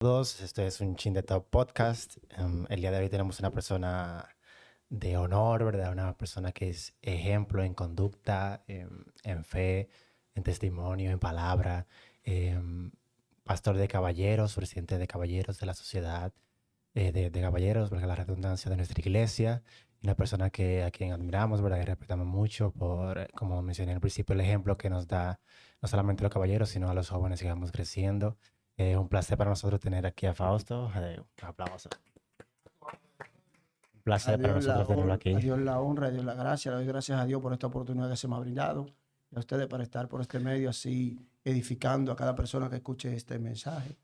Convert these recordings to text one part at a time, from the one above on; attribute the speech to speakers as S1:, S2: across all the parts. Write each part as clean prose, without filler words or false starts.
S1: Todos, esto es un Chin de Top Podcast. El día de hoy tenemos una persona de honor, ¿verdad? Una persona que es ejemplo en conducta, en fe, en testimonio, en palabra. Pastor de caballeros, presidente de caballeros de la sociedad de caballeros, valga la redundancia, de nuestra iglesia. Y una persona a quien admiramos, ¿verdad? Y respetamos mucho por, como mencioné al principio, el ejemplo que nos da no solamente a los caballeros, sino a los jóvenes que vamos creciendo. Es un placer para nosotros tener aquí a Fausto. Un aplauso. Un
S2: A
S1: placer para
S2: Dios la
S1: nosotros tenerlo
S2: honra, a
S1: aquí.
S2: Dios la honra, a Dios la gracia. Le doy gracias a Dios por esta oportunidad que se me ha brindado y a ustedes para estar por este medio así edificando a cada persona que escuche este mensaje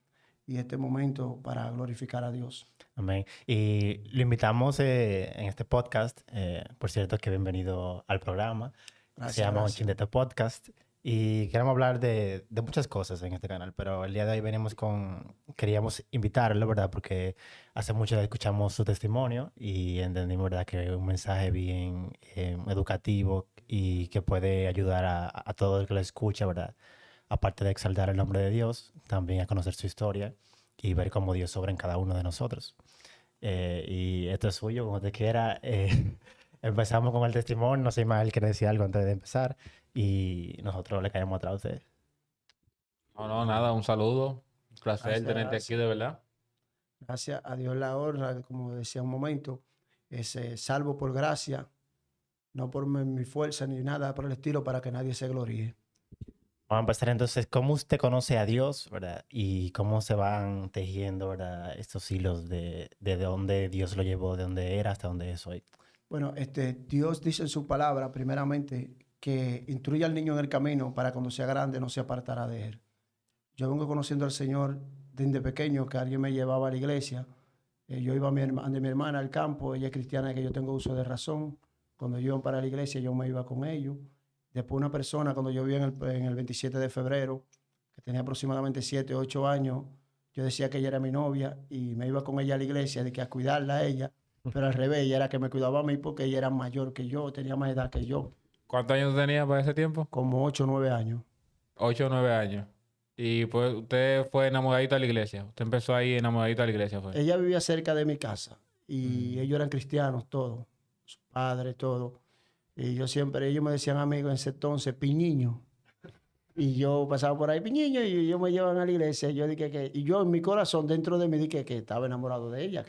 S2: y este momento para glorificar a Dios.
S1: Amén. Y lo invitamos en este podcast, por cierto, que bienvenido al programa. Se
S2: Gracias,
S1: llama Un
S2: gracias.
S1: Chindete Podcast. Y queremos hablar de muchas cosas en este canal, pero el día de hoy queríamos invitarlo, ¿verdad? Porque hace mucho que escuchamos su testimonio y entendimos, ¿verdad? Que es un mensaje bien educativo y que puede ayudar a todo el que lo escucha, ¿verdad? Aparte de exaltar el nombre de Dios, también a conocer su historia y ver cómo Dios obra en cada uno de nosotros. Y esto es suyo, como te quiera. Empezamos con el testimonio. No sé, Ismael quiere decir algo antes de empezar. Y nosotros le caemos atrás a usted.
S3: No, nada, un saludo. Un placer
S2: Gracias,
S3: tenerte aquí,
S2: gracias.
S3: de verdad.
S2: Gracias a Dios la honra, como decía un momento, es salvo por gracia, no por mi fuerza ni nada por el estilo para que nadie se gloríe.
S1: Vamos a empezar entonces. ¿Cómo usted conoce a Dios, verdad? Y cómo se van tejiendo, verdad, estos hilos de dónde Dios lo llevó, de dónde era hasta dónde es hoy.
S2: Bueno, Dios dice en su palabra, primeramente, que instruye al niño en el camino para cuando sea grande no se apartará de él. Yo vengo conociendo al Señor desde pequeño, que alguien me llevaba a la iglesia. Yo iba de mi hermana al campo, ella es cristiana, que yo tengo uso de razón. Cuando yo iba para la iglesia, yo me iba con ellos. Después una persona, cuando yo vivía en el 27 de febrero, que tenía aproximadamente 7 o 8 años, yo decía que ella era mi novia y me iba con ella a la iglesia, de que a cuidarla a ella, pero al revés, ella era que me cuidaba a mí porque ella era mayor que yo, tenía más edad que yo,
S3: ¿Cuántos años tenía para ese tiempo?
S2: como 8 o 9 años.
S3: 8 o 9 años. Y pues usted fue enamoradito a la iglesia. Usted empezó ahí enamoradito a la iglesia, fue.
S2: Ella vivía cerca de mi casa y
S3: Mm.
S2: ellos eran cristianos, todos, su padre, todo. Y yo siempre, ellos me decían amigos en ese entonces, Piñiño. Y yo pasaba por ahí, Piñiño, y ellos me llevan a la iglesia. Y yo dije y yo en mi corazón, dentro de mí, dije que estaba enamorado de ella.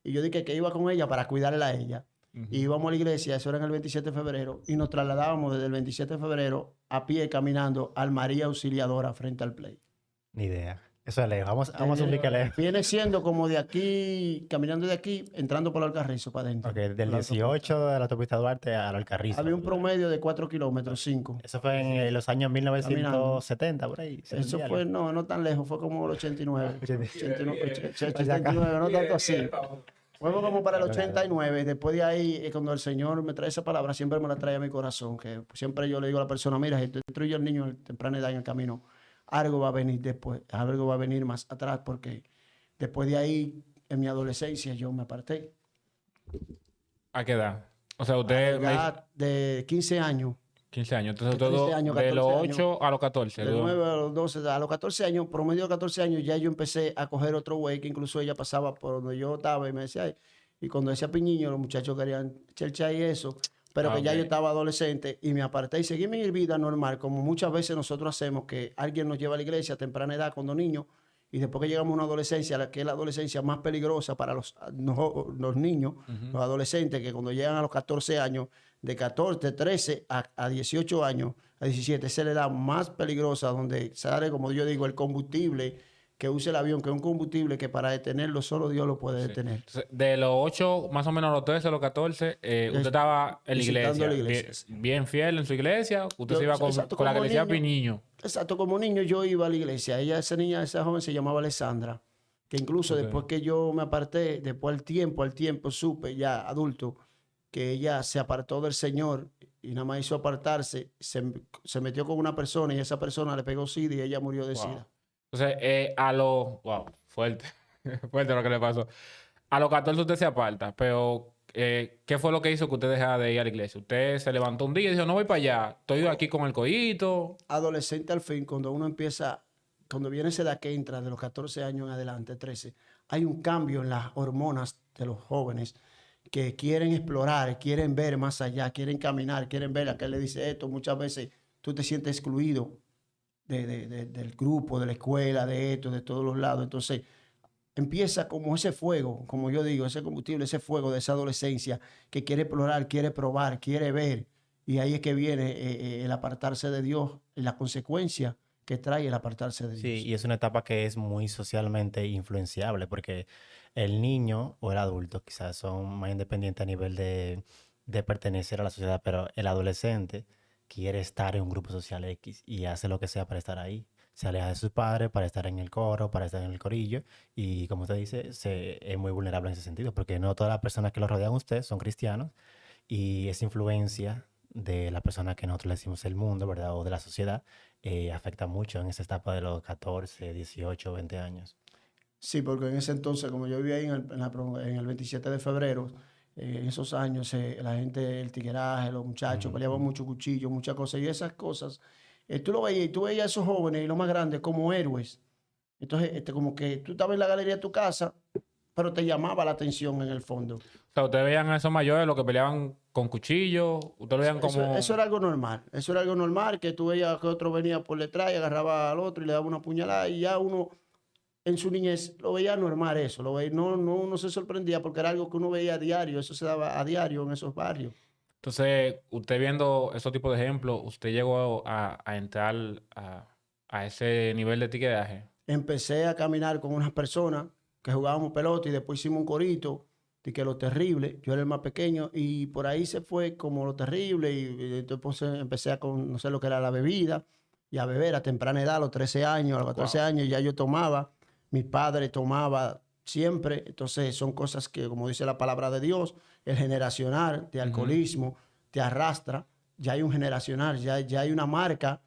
S2: Y yo dije que iba con ella para cuidarla a ella. Y íbamos a la iglesia, eso era en el 27 de febrero, y nos trasladábamos desde el 27 de febrero a pie caminando al María Auxiliadora frente al Play.
S1: Ni idea. Eso es lejos. Vamos a ubicarle.
S2: Viene siendo como de aquí, caminando de aquí, entrando por el Alcarrizo para adentro.
S1: Ok, del
S2: por la autopista.
S1: 18 de la autopista Duarte al Alcarrizo.
S2: Había un promedio de 4 kilómetros, 5.
S1: Eso fue en los años 1970, por ahí.
S2: Eso fue, no tan lejos, fue como el 89. 89,
S1: Pues acá.
S2: no tanto así. Fue como para el 89. Después de ahí, cuando el Señor me trae esa palabra, siempre me la trae a mi corazón. Que siempre yo le digo a la persona, mira, si tú instruyes al niño en temprana edad en el camino, algo va a venir después, algo va a venir más atrás, porque después de ahí, en mi adolescencia, yo me aparté.
S3: ¿A qué edad? O sea,
S2: A
S3: usted
S2: la
S3: me
S2: edad de 15 años.
S3: 15 años. Entonces,
S2: De 15
S3: todo
S2: años,
S3: de
S2: 14
S3: los
S2: años.
S3: 8 a los 14.
S2: De 9 a los 12, a los 14 años, promedio de 14 años, ya yo empecé a coger otro güey que incluso ella pasaba por donde yo estaba y me decía, "Ay", y cuando decía Piñiño, los muchachos querían chercha y eso, pero que ya yo
S3: Ok.
S2: estaba adolescente y me aparté y seguí mi vida normal, como muchas veces nosotros hacemos, que alguien nos lleva a la iglesia a temprana edad cuando niños, y después que llegamos a una adolescencia, que es la adolescencia más peligrosa para los niños, los adolescentes, que cuando llegan a los 14 años, de 14, 13 a 18 años, a 17, esa es la edad más peligrosa donde sale, como yo digo, el combustible que usa el avión, que es un combustible que para detenerlo solo Dios lo puede
S3: Sí.
S2: detener.
S3: Entonces, de los 8, más o menos a los 13, a los 14, usted estaba en la
S2: visitando
S3: iglesia.
S2: la iglesia,
S3: Bien,
S2: sí.
S3: bien fiel en su iglesia. Usted se iba con la
S2: como
S3: que decía
S2: niño.
S3: Piñiño.
S2: Exacto, como niño yo iba a la iglesia. Esa joven se llamaba Alessandra, que incluso
S3: Ok.
S2: después que yo me aparté, después al tiempo supe ya adulto que ella se apartó del Señor y nada más hizo apartarse, se metió con una persona y esa persona le pegó SIDA y ella murió de
S3: Wow.
S2: SIDA.
S3: Entonces, wow, fuerte. Fuerte lo que le pasó. A los 14 usted se aparta, pero ¿qué fue lo que hizo que usted dejara de ir a la iglesia? Usted se levantó un día y dijo, no voy para allá, estoy aquí con el coyito.
S2: Adolescente al fin, cuando uno empieza cuando viene esa edad que entra de los 14 años en adelante, 13, hay un cambio en las hormonas de los jóvenes que quieren explorar, quieren ver más allá, quieren caminar, quieren ver. A qué le dice esto, muchas veces tú te sientes excluido del grupo, de la escuela, de esto, de todos los lados. Entonces empieza como ese fuego, como yo digo, ese combustible, ese fuego de esa adolescencia que quiere explorar, quiere probar, quiere ver. Y ahí es que viene el apartarse de Dios, la consecuencia que trae el apartarse de Dios.
S1: Sí, y es una etapa que es muy socialmente influenciable porque el niño o el adulto quizás son más independientes a nivel de pertenecer a la sociedad, pero el adolescente quiere estar en un grupo social X y hace lo que sea para estar ahí. Se aleja de sus padres para estar en el coro, para estar en el corillo y como usted dice, es muy vulnerable en ese sentido porque no todas las personas que lo rodean a usted son cristianos y esa influencia de la persona que nosotros le decimos el mundo, ¿verdad? O de la sociedad, afecta mucho en esa etapa de los 14, 18, 20 años.
S2: Sí, porque en ese entonces, como yo vivía ahí en el 27 de febrero, en esos años, la gente, el tigueraje, los muchachos peleaban mucho cuchillo, muchas cosas. Y esas cosas, tú lo veías y tú veías a esos jóvenes y los más grandes como héroes. Entonces, como que tú estabas en la galería de tu casa, pero te llamaba la atención en el fondo.
S3: O sea, ustedes veían a esos mayores, los que peleaban con cuchillos, ustedes veían como...
S2: Eso era algo normal. Eso era algo normal, que tú veías que otro venía por detrás y agarraba al otro y le daba una puñalada y ya uno en su niñez lo veía normal eso. Lo veía, no se sorprendía porque era algo que uno veía a diario. Eso se daba a diario en esos barrios.
S3: Entonces, usted viendo esos tipos de ejemplos, ¿usted llegó a entrar a ese nivel de tiquetaje?
S2: Empecé a caminar con unas personas que jugábamos pelota y después hicimos un corito de que lo terrible, yo era el más pequeño y por ahí se fue como lo terrible y entonces empecé a conocer lo que era la bebida y a beber a temprana edad, a los 13 años, a los 14 años ya yo tomaba, mi padre tomaba siempre, entonces son cosas que como dice la palabra de Dios, el generacional de alcoholismo te arrastra, ya hay un generacional, ya hay una marca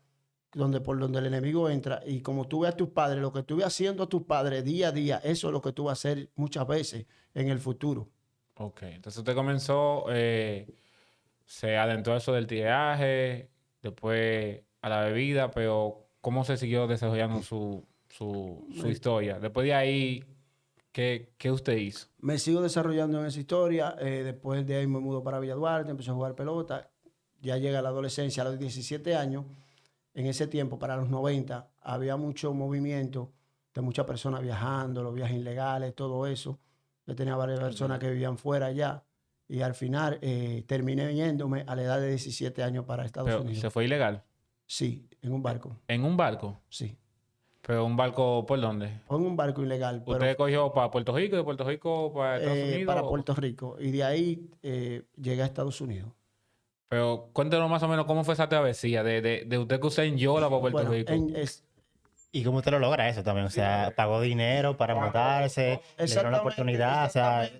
S2: por donde el enemigo entra y como tú ves a tus padres, lo que tú ves haciendo a tus padres día a día, eso es lo que tú vas a hacer muchas veces en el futuro.
S3: Ok, entonces usted comenzó, se adentró a eso del tigueraje, después a la bebida, pero ¿cómo se siguió desarrollando su historia? Después de ahí, ¿qué usted hizo?
S2: Me sigo desarrollando en esa historia, después de ahí me mudo para Villa Duarte, empecé a jugar pelota, ya llega la adolescencia a los 17 años. En ese tiempo, para los 90, había mucho movimiento de muchas personas viajando, los viajes ilegales, todo eso. Yo tenía varias personas que vivían fuera allá y al final terminé yéndome a la edad de 17 años para Estados
S3: Pero,
S2: Unidos.
S3: ¿se fue ilegal?
S2: Sí, en un barco.
S3: ¿En un barco?
S2: Sí.
S3: ¿Pero un barco por dónde?
S2: Fue en un barco ilegal. Pero,
S3: ¿Usted cogió para Puerto Rico, de Puerto Rico para Estados Unidos?
S2: para Puerto Rico. Y de ahí llegué a Estados Unidos.
S3: Pero cuéntenos más o menos cómo fue esa travesía de usted que usted en Yola para Puerto
S2: Bueno,
S3: Rico.
S1: ¿Y cómo usted lo logra eso también? O sea, pagó dinero para montarse, le dieron la oportunidad, o sea...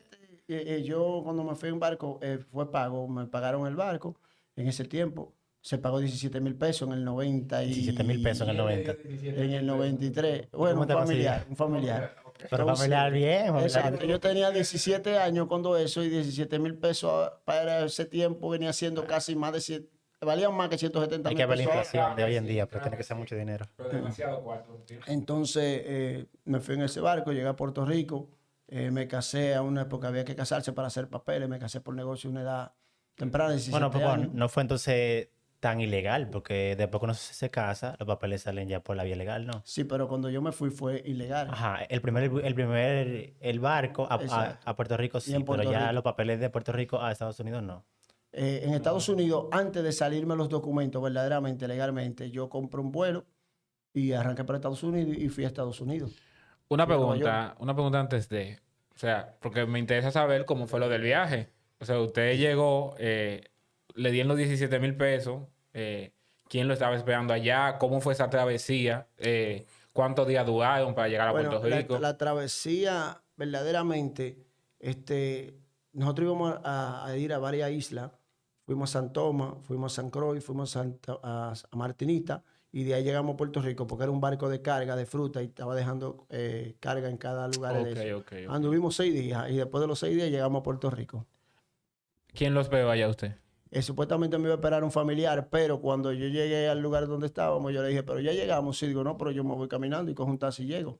S2: Yo cuando me fui en barco fue pago, me pagaron el barco en ese tiempo. Se pagó 17,000 pesos en el 90 y...
S1: 17,000 pesos en el 90.
S2: En el 93. Bueno, un familiar.
S1: Pero
S2: Entonces,
S1: familiar bien, familiar
S2: exacto.
S1: bien.
S2: Yo tenía 17 años cuando eso y 17,000 pesos para ese tiempo venía siendo casi más de 100, valían más que 170,000
S1: Hay que ver la
S2: pesos.
S1: inflación de hoy en día, pero tiene que ser mucho dinero.
S3: Pero demasiado cuarto, tío.
S2: Entonces me fui en ese barco, llegué a Puerto Rico, me casé a una época, había que casarse para hacer papeles, me casé por negocio a una edad temprana, 17
S1: Bueno, pues
S2: años.
S1: no fue entonces tan ilegal, porque después que uno se casa, los papeles salen ya por la vía legal, ¿no?
S2: Sí, pero cuando yo me fui fue ilegal.
S1: Ajá, el barco a Puerto Rico sí,
S2: en Puerto
S1: pero ya
S2: Rico.
S1: los papeles de Puerto Rico a Estados Unidos no.
S2: En Estados Unidos, antes de salirme los documentos verdaderamente, legalmente, yo compré un vuelo y arranqué para Estados Unidos y fui a Estados Unidos.
S3: Una
S2: Fui a Nueva
S3: pregunta antes de... O sea, porque me interesa saber cómo fue lo del viaje. O sea, usted llegó, le dieron los 17,000 pesos. ¿Quién lo estaba esperando allá? ¿Cómo fue esa travesía? ¿Cuántos días duraron para llegar a
S2: Bueno,
S3: Puerto Rico?
S2: la travesía, verdaderamente, nosotros íbamos a ir a varias islas. Fuimos a San Tomás, fuimos a San Croix, fuimos a Martinita y de ahí llegamos a Puerto Rico porque era un barco de carga de fruta y estaba dejando carga en cada lugar de eso.
S3: Ok.
S2: Anduvimos 6 días y después de los 6 días llegamos a Puerto Rico.
S3: ¿Quién lo esperó allá usted?
S2: Supuestamente me iba a esperar un familiar, pero cuando yo llegué al lugar donde estábamos, yo le dije, pero ya llegamos. Sí, digo, no, pero yo me voy caminando y cojo un taxi y llego.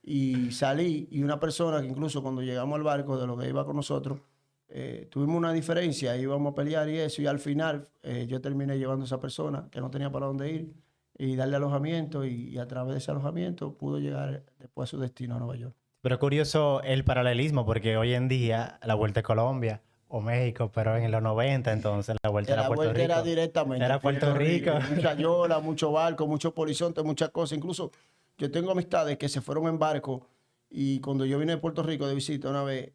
S2: Y salí, y una persona que incluso cuando llegamos al barco de lo que iba con nosotros, tuvimos una diferencia, íbamos a pelear y eso, y al final yo terminé llevando a esa persona que no tenía para dónde ir y darle alojamiento, y a través de ese alojamiento pudo llegar después a su destino a Nueva York.
S1: Pero curioso el paralelismo, porque hoy en día la Vuelta a Colombia o México, pero en los 90 entonces la Vuelta era
S2: La
S1: Puerto
S2: vuelta
S1: Rico.
S2: era directamente.
S1: Era Puerto Rico.
S2: Mucha yola, mucho barco, mucho polizonte, muchas cosas. Incluso yo tengo amistades que se fueron en barco, y cuando yo vine de Puerto Rico de visita una vez,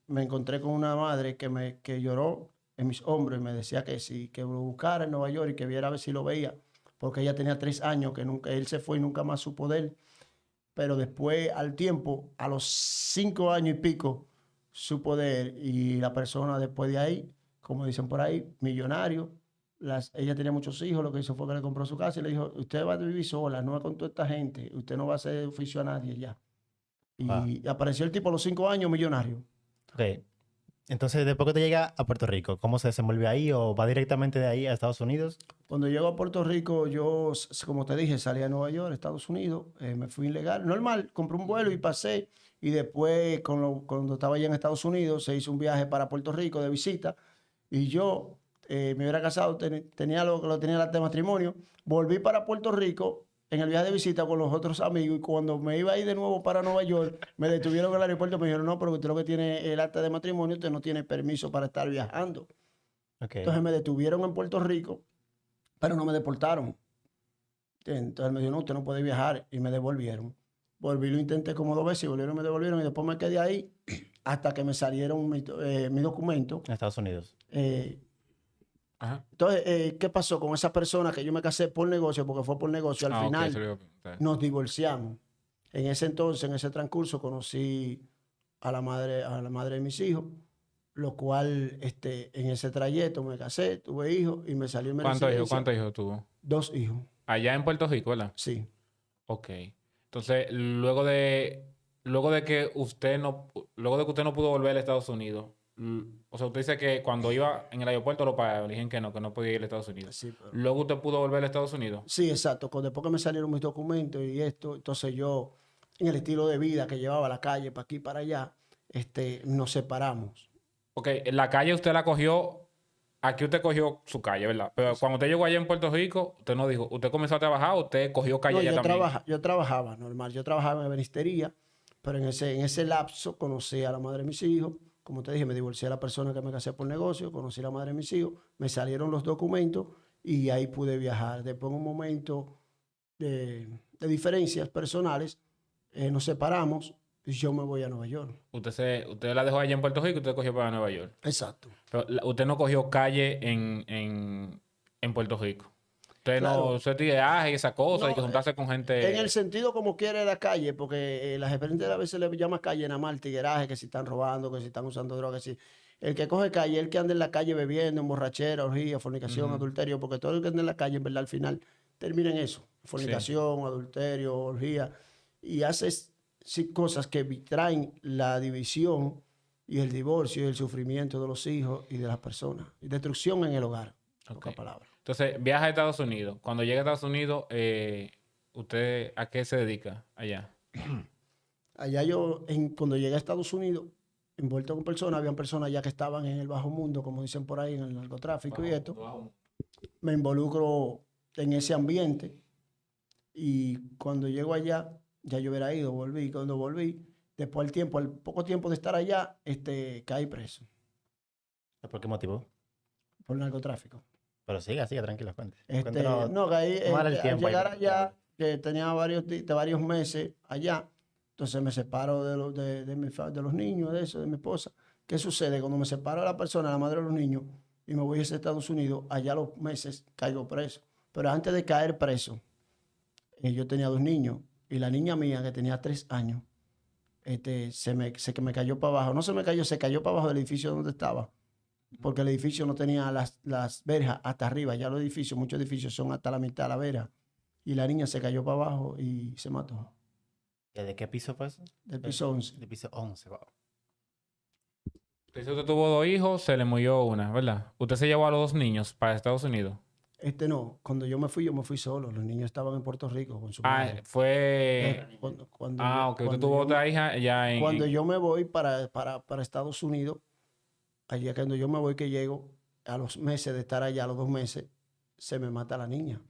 S2: me encontré con una madre que lloró en mis hombros y me decía que sí, que lo buscara en Nueva York y que viera a ver si lo veía, porque ella tenía 3 años, que nunca, él se fue y nunca más supo de él. Pero después, al tiempo, a los 5 años y pico, supo de él, y la persona después de ahí, como dicen por ahí, millonario. Ella tenía muchos hijos, lo que hizo fue que le compró su casa y le dijo, usted va a vivir sola, no va con toda esta gente, usted no va a hacer oficio a nadie ya.
S1: Wow.
S2: Y apareció el tipo a los 5 años millonario.
S1: Ok. Entonces, después que te llega a Puerto Rico, ¿cómo se desenvuelve ahí o va directamente de ahí a Estados Unidos?
S2: Cuando llego a Puerto Rico, yo, como te dije, salí a Nueva York, Estados Unidos, me fui ilegal, normal, compré un vuelo y pasé, y después, cuando estaba allá en Estados Unidos, se hizo un viaje para Puerto Rico de visita, y yo me hubiera casado, tenía tenía el acta de matrimonio, volví para Puerto Rico en el viaje de visita con los otros amigos, y cuando me iba a ir de nuevo para Nueva York, me detuvieron en el aeropuerto y me dijeron, no, pero usted lo que tiene es el acta de matrimonio, usted no tiene permiso para estar viajando.
S1: Ok.
S2: Entonces me detuvieron en Puerto Rico, pero no me deportaron. Entonces me dijo, no, usted no puede viajar, y me devolvieron. Volví, lo intenté como 2 veces y volvieron, me devolvieron, y después me quedé ahí hasta que me salieron mi documento.
S1: En Estados Unidos.
S3: Ajá.
S2: Entonces, ¿qué pasó con esa persona que yo me casé por negocio? Porque fue por negocio. Al
S3: Ok,
S2: final
S3: eso lo iba a preguntar.
S2: nos divorciamos. En ese entonces, en ese transcurso, conocí a la madre de mis hijos, lo cual en ese trayecto me casé, tuve hijos y me salió en mi residencia.
S3: ¿Cuántos hijos tuvo?
S2: 2 hijos,
S3: Allá en Puerto Rico, ¿verdad?
S2: sí.
S3: Ok. Entonces, luego de que usted no pudo volver a Estados Unidos, o sea, usted dice que cuando iba en el aeropuerto lo pagaron, dijeron que no podía ir a Estados Unidos.
S2: Sí,
S3: Luego usted pudo volver a Estados Unidos.
S2: sí, exacto. Después que me salieron mis documentos y esto, entonces yo, en el estilo de vida que llevaba a la calle, para aquí y para allá, nos separamos.
S3: Ok, en la calle usted la cogió, aquí usted cogió su calle, ¿verdad? Pero cuando usted llegó allá en Puerto Rico, usted no dijo, usted comenzó a trabajar o usted cogió calle
S2: No,
S3: allá también.
S2: yo trabajaba normal, yo trabajaba en ebanistería, pero en ese lapso conocí a la madre de mis hijos. Como te dije, me divorcié a la persona que me casé por negocio, conocí a la madre de mis hijos, me salieron los documentos y ahí pude viajar. Después, en un momento de diferencias personales, nos separamos y yo me voy a Nueva York.
S3: Usted la dejó allá en Puerto Rico y usted cogió para Nueva York.
S2: Exacto.
S3: Pero usted no cogió calle en Puerto Rico. Usted
S2: Claro.
S3: no, usted tiraje y esa cosa,
S2: No,
S3: y que juntarse con gente.
S2: En el sentido como quiere la calle, porque la gente a veces le llama calle nada más el tigueraje, que si están robando, que si están usando drogas, que si... El que coge calle, el que anda en la calle bebiendo, en borrachera, orgía, fornicación, adulterio, porque todo el que anda en la calle, en verdad, al final termina en eso. Fornicación, adulterio, orgía, y haces cosas que traen la división y el divorcio y el sufrimiento de los hijos y de las personas. Y destrucción en el hogar, en pocas palabras.
S3: Entonces, viaja a Estados Unidos. Cuando llega a Estados Unidos, ¿usted a qué se dedica allá?
S2: Allá yo, cuando llegué a Estados Unidos, envuelto con personas, habían personas ya que estaban en el bajo mundo, como dicen por ahí, en el narcotráfico y esto. Me involucro en ese ambiente, y cuando llego allá, ya yo hubiera ido, volví. Cuando volví, después al poco tiempo de estar allá, caí preso
S1: ¿Por qué motivo?
S2: por narcotráfico.
S1: Pero siga, tranquilo, cuente.
S2: No, caí,
S1: Tomar el
S2: al
S1: tiempo ahí,
S2: llegar
S1: porque-
S2: allá, que tenía varios meses allá, entonces me separo de los niños, de mi esposa. ¿Qué sucede? Cuando me separo de la persona, la madre de los niños, y me voy a Estados Unidos, allá a los meses caigo preso. Pero antes de caer preso, yo tenía 2 niños, y la niña mía, que tenía 3 años, que me cayó para abajo. No se me cayó, se cayó para abajo del edificio donde estaba, porque el edificio no tenía las verjas hasta arriba. Ya muchos edificios son hasta la mitad de la verja. Y la niña se cayó para abajo y se mató.
S1: ¿De qué piso fue eso?
S2: Del piso 11.
S1: De piso 11, wow.
S3: Usted tuvo 2 hijos, se le murió una, ¿verdad? Usted se llevó a los 2 niños para Estados Unidos.
S2: No, cuando yo me fui solo. Los niños estaban en Puerto Rico con su
S3: Ah,
S2: madre.
S3: fue... ok. Usted tuvo otra hija ya
S2: Cuando yo me voy para Estados Unidos, allá cuando yo me voy que llego, a los meses de estar allá, a los 2 meses, se me mata la niña.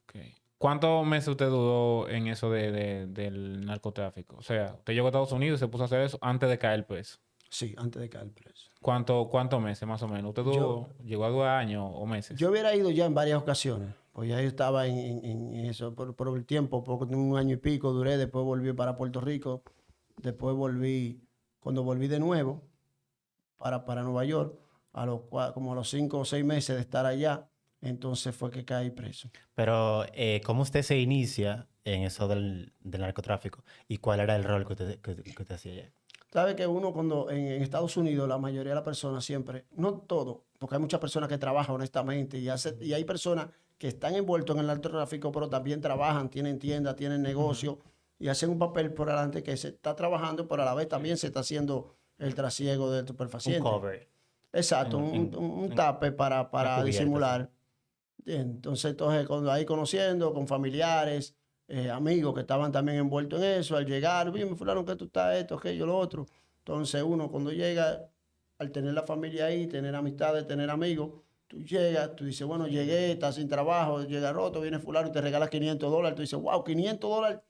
S3: Ok. ¿Cuántos meses usted duró en eso del narcotráfico? O sea, usted llegó a Estados Unidos y se puso a hacer eso antes de caer preso.
S2: Sí, antes de caer preso.
S3: ¿Cuántos meses más o menos? ¿Usted llegó a durar años o meses?
S2: Yo hubiera ido ya en varias ocasiones, pues ya yo estaba en eso por el tiempo, por 1 año y pico duré, después volví para Puerto Rico, después cuando volví de nuevo para Nueva York, como a los 5 o 6 meses de estar allá, entonces fue que caí preso.
S1: Pero, ¿cómo usted se inicia en eso del narcotráfico? ¿Y cuál era el rol que usted hacía allá?
S2: Sabe que uno cuando en Estados Unidos, la mayoría de las personas siempre, no todo, porque hay muchas personas que trabajan honestamente y hay personas que están envueltos en el narcotráfico, pero también trabajan, tienen tiendas, tienen negocios y hacen un papel por adelante que se está trabajando, pero a la vez también se está haciendo el trasiego del
S1: Un
S2: estupefaciente.
S1: cover.
S2: Exacto, un tape para
S1: cubierta,
S2: disimular. Entonces, cuando ahí conociendo con familiares, amigos que estaban también envueltos en eso, al llegar, bien, fulano, que tú estás, esto, aquello, lo otro. Entonces, uno cuando llega, al tener la familia ahí, tener amistades, tener amigos, tú llegas, tú dices, bueno, llegué, estás sin trabajo, llega roto, viene fulano y te regala $500. Tú dices, wow, $500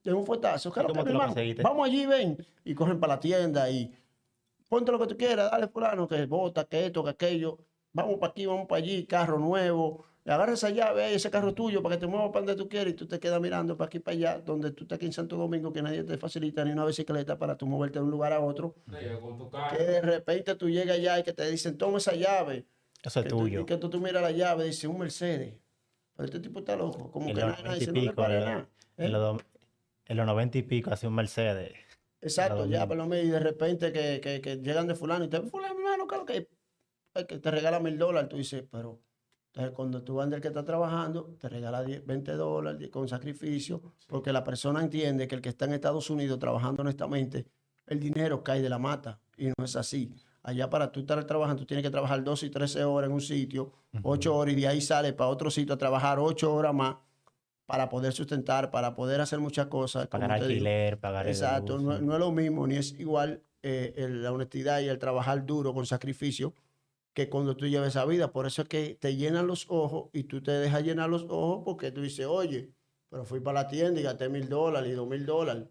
S2: de un fuetazo. ¿Qué es lo que,
S1: ¿Cómo
S2: mi
S1: tú lo
S2: hermano?
S1: conseguiste?
S2: Vamos allí, ven. Y corren para la tienda y ponte lo que tú quieras, dale fulano, que bota, que esto, que aquello. Vamos para aquí, vamos para allí, carro nuevo. Agarra esa llave ahí, ese carro tuyo, para que te muevas para donde tú quieras y tú te quedas mirando para aquí, para allá, donde tú estás aquí en Santo Domingo, que nadie te facilita ni una bicicleta para tú moverte de un lugar a otro. Que de repente tú llegas allá y que te dicen, toma esa llave.
S1: Eso es
S2: Y
S1: tuyo.
S2: que tú miras la llave y dices, un Mercedes. Pero este tipo está loco. Como
S1: En
S2: que
S1: los
S2: nada,
S1: 90 y
S2: dice, no le
S1: pico,
S2: pare nada.
S1: en los 90 y pico, hacía un Mercedes.
S2: Exacto, ya,
S1: 2000.
S2: pero y de repente que llegan de fulano y te fulano, hermano, claro que te regala $1000, tú dices, pero entonces cuando tú vas del que está trabajando, te regala $20 con sacrificio, porque la persona entiende que el que está en Estados Unidos trabajando honestamente, el dinero cae de la mata y no es así. Allá para tú estar trabajando, tú tienes que trabajar 12 y 13 horas en un sitio, 8 horas y de ahí sales para otro sitio a trabajar 8 horas más para poder sustentar, para poder hacer muchas cosas.
S1: Pagar
S2: Como te digo.
S1: alquiler, pagar el
S2: Exacto,
S1: luz.
S2: no es lo mismo, ni es igual la honestidad y el trabajar duro con sacrificio que cuando tú lleves esa vida. Por eso es que te llenan los ojos y tú te dejas llenar los ojos porque tú dices, oye, pero fui para la tienda y gasté $1000 y $2000.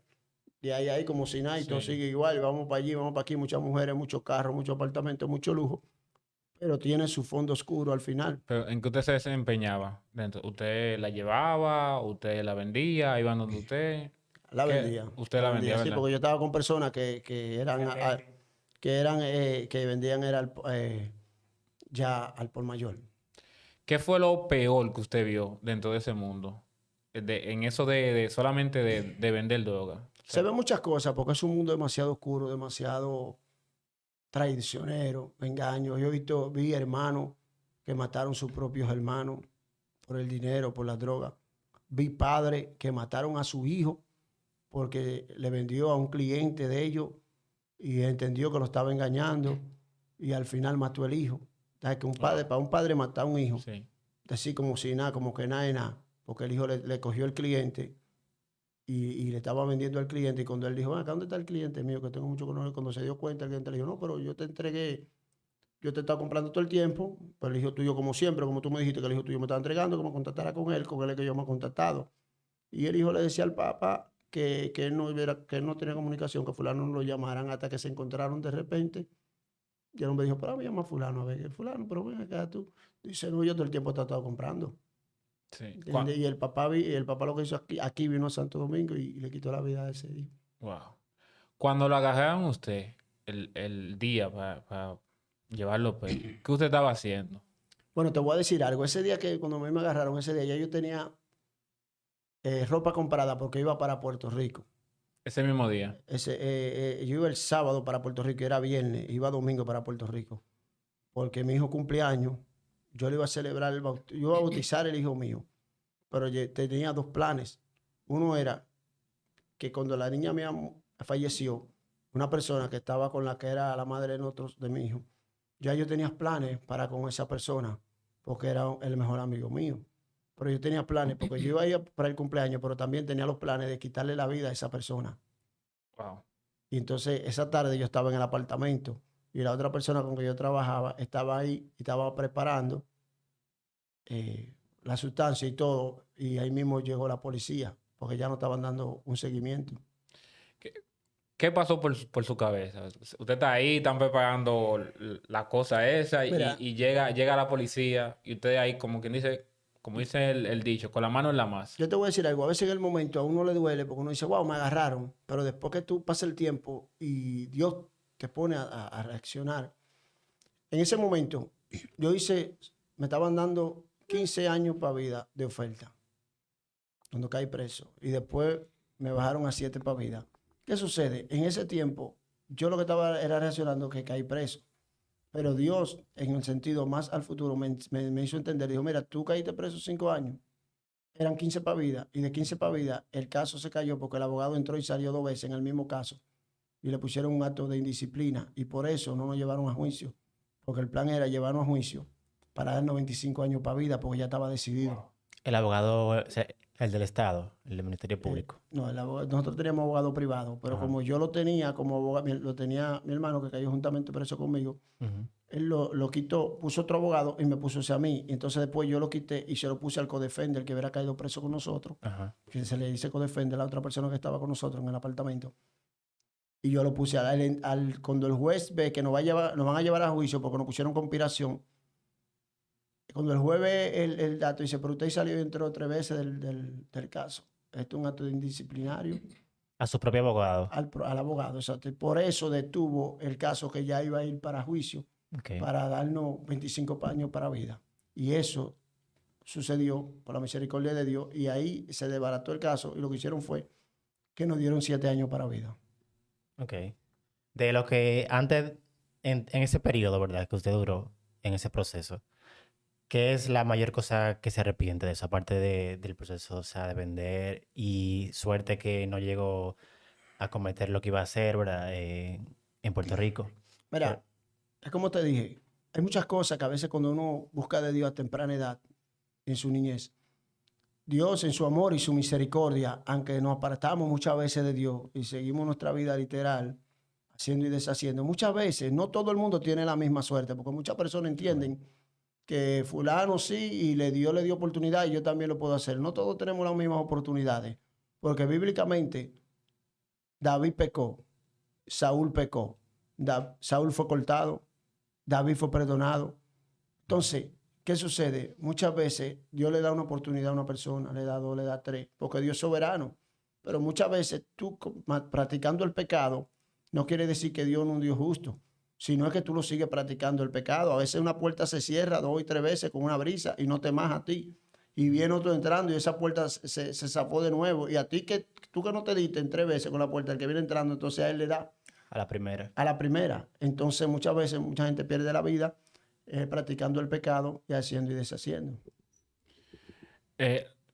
S2: Y ahí como si nada, y todo
S3: Sí.
S2: sigue igual, vamos para allí, vamos para aquí, muchas mujeres, muchos carros, muchos apartamentos, mucho lujo, pero tiene su fondo oscuro al final.
S3: Pero, ¿en qué usted se desempeñaba dentro? ¿Usted la llevaba? ¿Usted la vendía? ¿Iban donde usted?
S2: La
S3: ¿Qué?
S2: vendía.
S3: Usted la vendía,
S2: Sí,
S3: ¿verdad?
S2: porque yo estaba con personas que vendían era ya al por mayor.
S3: ¿Qué fue lo peor que usted vio dentro de ese mundo? En eso de solamente de vender droga. O
S2: Se
S3: sea,
S2: ven muchas cosas porque es un mundo demasiado oscuro, demasiado traicionero, engaño. Vi hermanos que mataron sus propios hermanos por el dinero, por la droga. Vi padres que mataron a su hijo porque le vendió a un cliente de ellos y entendió que lo estaba engañando y al final mató el hijo. ¿Sabes? Que para un padre matar a un hijo,
S3: sí.
S2: así como si nada, como que nada es nada, porque el hijo le cogió el cliente y le estaba vendiendo al cliente y cuando él dijo, acá, ¿dónde está el cliente mío? Que tengo mucho con él. Cuando se dio cuenta, el cliente le dijo, no, pero yo te entregué, yo te estaba comprando todo el tiempo, pero el hijo tuyo como siempre, como tú me dijiste que el hijo tuyo me estaba entregando, que me contactara con él es que yo me he contactado. Y el hijo le decía al papá que él no tenía comunicación, que fulano no lo llamaran hasta que se encontraron de repente. Y el hombre dijo, pero me llama fulano, a ver, el fulano, pero ven acá tú. Dice, no, yo todo el tiempo te he estado comprando.
S3: Sí.
S2: ¿Entiendes? Y el papá lo que hizo aquí vino a Santo Domingo y le quitó la vida a ese hijo.
S3: Wow. Cuando lo agarraron usted el día para llevarlo preso, ¿qué usted estaba haciendo?
S2: Bueno, te voy a decir algo. Ese día que cuando a mí me agarraron, ese día ya yo tenía ropa comprada porque iba para Puerto Rico.
S3: Ese mismo día.
S2: Yo iba el sábado para Puerto Rico, era viernes, iba domingo para Puerto Rico. Porque mi hijo cumpleaños, yo le iba a celebrar yo iba a bautizar el hijo mío. Pero yo tenía 2 planes. Uno era que cuando la niña mía falleció, una persona que estaba con la que era la madre de nosotros, de mi hijo, ya yo tenía planes para con esa persona, porque era el mejor amigo mío. Pero yo tenía planes, porque yo iba a ir para el cumpleaños, pero también tenía los planes de quitarle la vida a esa persona.
S3: Wow.
S2: Y entonces esa tarde yo estaba en el apartamento y la otra persona con que yo trabajaba estaba ahí y estaba preparando la sustancia y todo. Y ahí mismo llegó la policía, porque ya no estaban dando un seguimiento.
S3: ¿Qué pasó por su cabeza? Usted está ahí, están preparando la cosa esa
S2: Mira,
S3: y llega la policía y usted ahí como quien dice, como dice el dicho, con la mano en la masa.
S2: yo te voy a decir algo, a veces en el momento a uno le duele porque uno dice, wow, me agarraron, pero después que tú pasas el tiempo y Dios te pone a reaccionar, en ese momento yo hice, me estaban dando 15 años para vida de oferta cuando caí preso y después me bajaron a 7 para vida. ¿Qué sucede? En ese tiempo yo lo que estaba era reaccionando que caí preso, pero Dios en el sentido más al futuro me hizo entender, dijo, mira, tú caíste preso 5 años. Eran 15 para vida y de 15 para vida el caso se cayó porque el abogado entró y salió 2 veces en el mismo caso y le pusieron un acto de indisciplina y por eso no nos llevaron a juicio, porque el plan era llevarnos a juicio para darnos 25 años para vida porque ya estaba decidido.
S1: El abogado, o sea, el del Estado, el del Ministerio Público.
S2: No, nosotros teníamos abogado privado, pero
S1: Ajá.
S2: como yo lo tenía como abogado, lo tenía mi hermano que cayó juntamente preso conmigo,
S1: Ujú.
S2: él lo quitó, puso otro abogado y me puso ese a mí. Y entonces después yo lo quité y se lo puse al codefender que hubiera caído preso con nosotros,
S1: Ajá.
S2: que se le dice codefender a la otra persona que estaba con nosotros en el apartamento. Y yo lo puse cuando el juez ve que nos van a llevar a juicio porque nos pusieron conspiración. Cuando el juez ve el dato, dice, pero usted salió y entró 3 veces del caso. Esto es un acto de indisciplinario
S1: A su propio abogado.
S2: al abogado. Exacto. Y por eso detuvo el caso que ya iba a ir para juicio,
S1: Ok.
S2: para darnos 25 años para vida. Y eso sucedió por la misericordia de Dios. Y ahí se desbarató el caso. Y lo que hicieron fue que nos dieron 7 años para vida.
S1: Ok. De lo que antes, en ese periodo, ¿verdad? Que usted duró en ese proceso, ¿qué es la mayor cosa que se arrepiente de eso? Aparte del proceso, o sea, de vender y suerte que no llegó a cometer lo que iba a hacer, ¿verdad? En Puerto Rico.
S2: Mira, es como te dije, hay muchas cosas que a veces cuando uno busca de Dios a temprana edad, en su niñez, Dios en su amor y su misericordia, aunque nos apartamos muchas veces de Dios y seguimos nuestra vida literal, haciendo y deshaciendo, muchas veces no todo el mundo tiene la misma suerte, porque muchas personas entienden que fulano sí y Dios le dio oportunidad y yo también lo puedo hacer. No todos tenemos las mismas oportunidades, porque bíblicamente David pecó, Saúl pecó, Saúl fue cortado, David fue perdonado. Entonces, ¿qué sucede? Muchas veces Dios le da una oportunidad a una persona, le da 2, le da 3, porque Dios es soberano. Pero muchas veces tú practicando el pecado no quiere decir que Dios no es un Dios justo, sino es que tú lo sigues practicando el pecado. A veces una puerta se cierra 2 y 3 veces con una brisa y no te maja a ti. Y viene otro entrando y esa puerta se zafó de nuevo. Y a ti que tú que no te diste en 3 veces con la puerta, el que viene entrando, entonces a él le da
S1: A la primera.
S2: a la primera. Entonces muchas veces mucha gente pierde la vida practicando el pecado y haciendo y deshaciendo.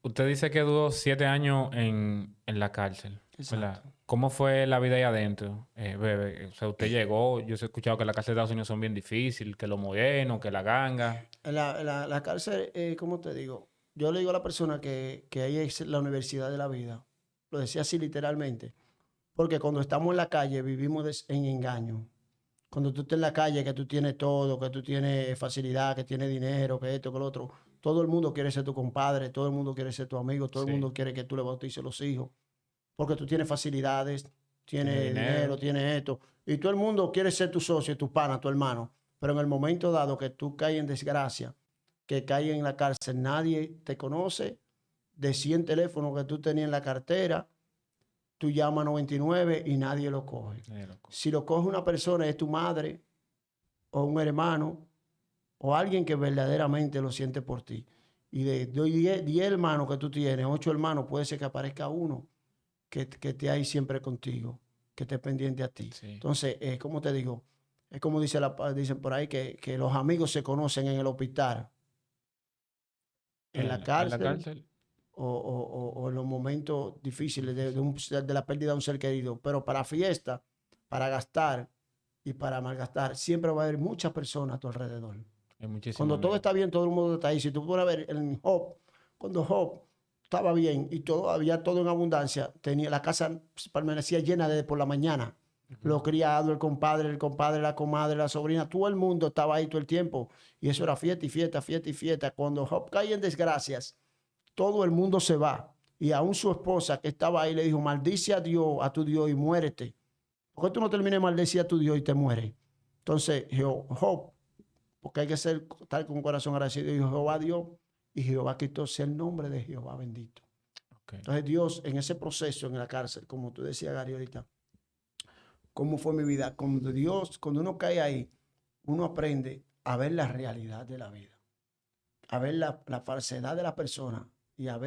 S3: Usted dice que duró 7 años en la cárcel, ¿verdad?
S2: Exacto.
S3: ¿Cómo fue la vida ahí adentro, bebé? O sea, usted llegó, yo he escuchado que las cárceles de Estados Unidos son bien difíciles, que los morenos, que la ganga.
S2: La cárcel, ¿cómo te digo? Yo le digo a la persona que ahí es la universidad de la vida. Lo decía así literalmente. Porque cuando estamos en la calle vivimos en engaño. Cuando tú estás en la calle, que tú tienes todo, que tú tienes facilidad, que tienes dinero, que esto, que lo otro, todo el mundo quiere ser tu compadre, todo el mundo quiere ser tu amigo, todo el
S3: Sí.
S2: mundo quiere que tú le bautices los hijos, porque tú tienes facilidades,
S3: Tiene
S2: tienes
S3: dinero.
S2: dinero, tienes esto, y todo el mundo quiere ser tu socio, tu pana, tu hermano, pero en el momento dado que tú caes en desgracia, que caes en la cárcel, nadie te conoce, de 100 teléfonos que tú tenías en la cartera, tú llamas 99 y nadie lo coge.
S3: Loco.
S2: Si lo coge una persona, es tu madre o un hermano o alguien que verdaderamente lo siente por ti. Y de 10 hermanos que tú tienes, 8 hermanos, puede ser que aparezca uno que esté ahí siempre contigo, que esté pendiente a ti.
S3: Sí.
S2: Entonces, como te digo, es como dicen por ahí que los amigos se conocen en el hospital, en la
S3: En la
S2: cárcel
S3: cárcel.
S2: o en los momentos difíciles de la pérdida de un ser querido. Pero para fiesta, para gastar y para malgastar, siempre va a haber muchas personas a tu alrededor.
S3: Hay muchísimo
S2: Cuando todo
S3: dinero.
S2: está bien, todo el mundo está ahí. Si tú puedes ver en Job, cuando Job estaba bien y todo, había todo en abundancia, tenía, la casa permanecía llena desde por la mañana. Los criados, el compadre, la comadre, la sobrina, todo el mundo estaba ahí todo el tiempo. Y eso era fiesta y fiesta, fiesta y fiesta. Cuando Job cae en desgracias, todo el mundo se va. Y aún su esposa que estaba ahí le dijo, maldice a Dios, a tu Dios y muérete. ¿Por qué tú no termines de maldecir a tu Dios y te mueres? Entonces, Job, porque hay que estar con un corazón agradecido, dijo Jehová Dios, y Jehová quitó el nombre de Jehová bendito.
S3: Okay.
S2: Entonces Dios en ese proceso en la cárcel, como tú decías, Gary, ahorita, ¿cómo fue mi vida? Cuando uno cae ahí, uno aprende a ver la realidad de la vida, a ver la falsedad de la persona y a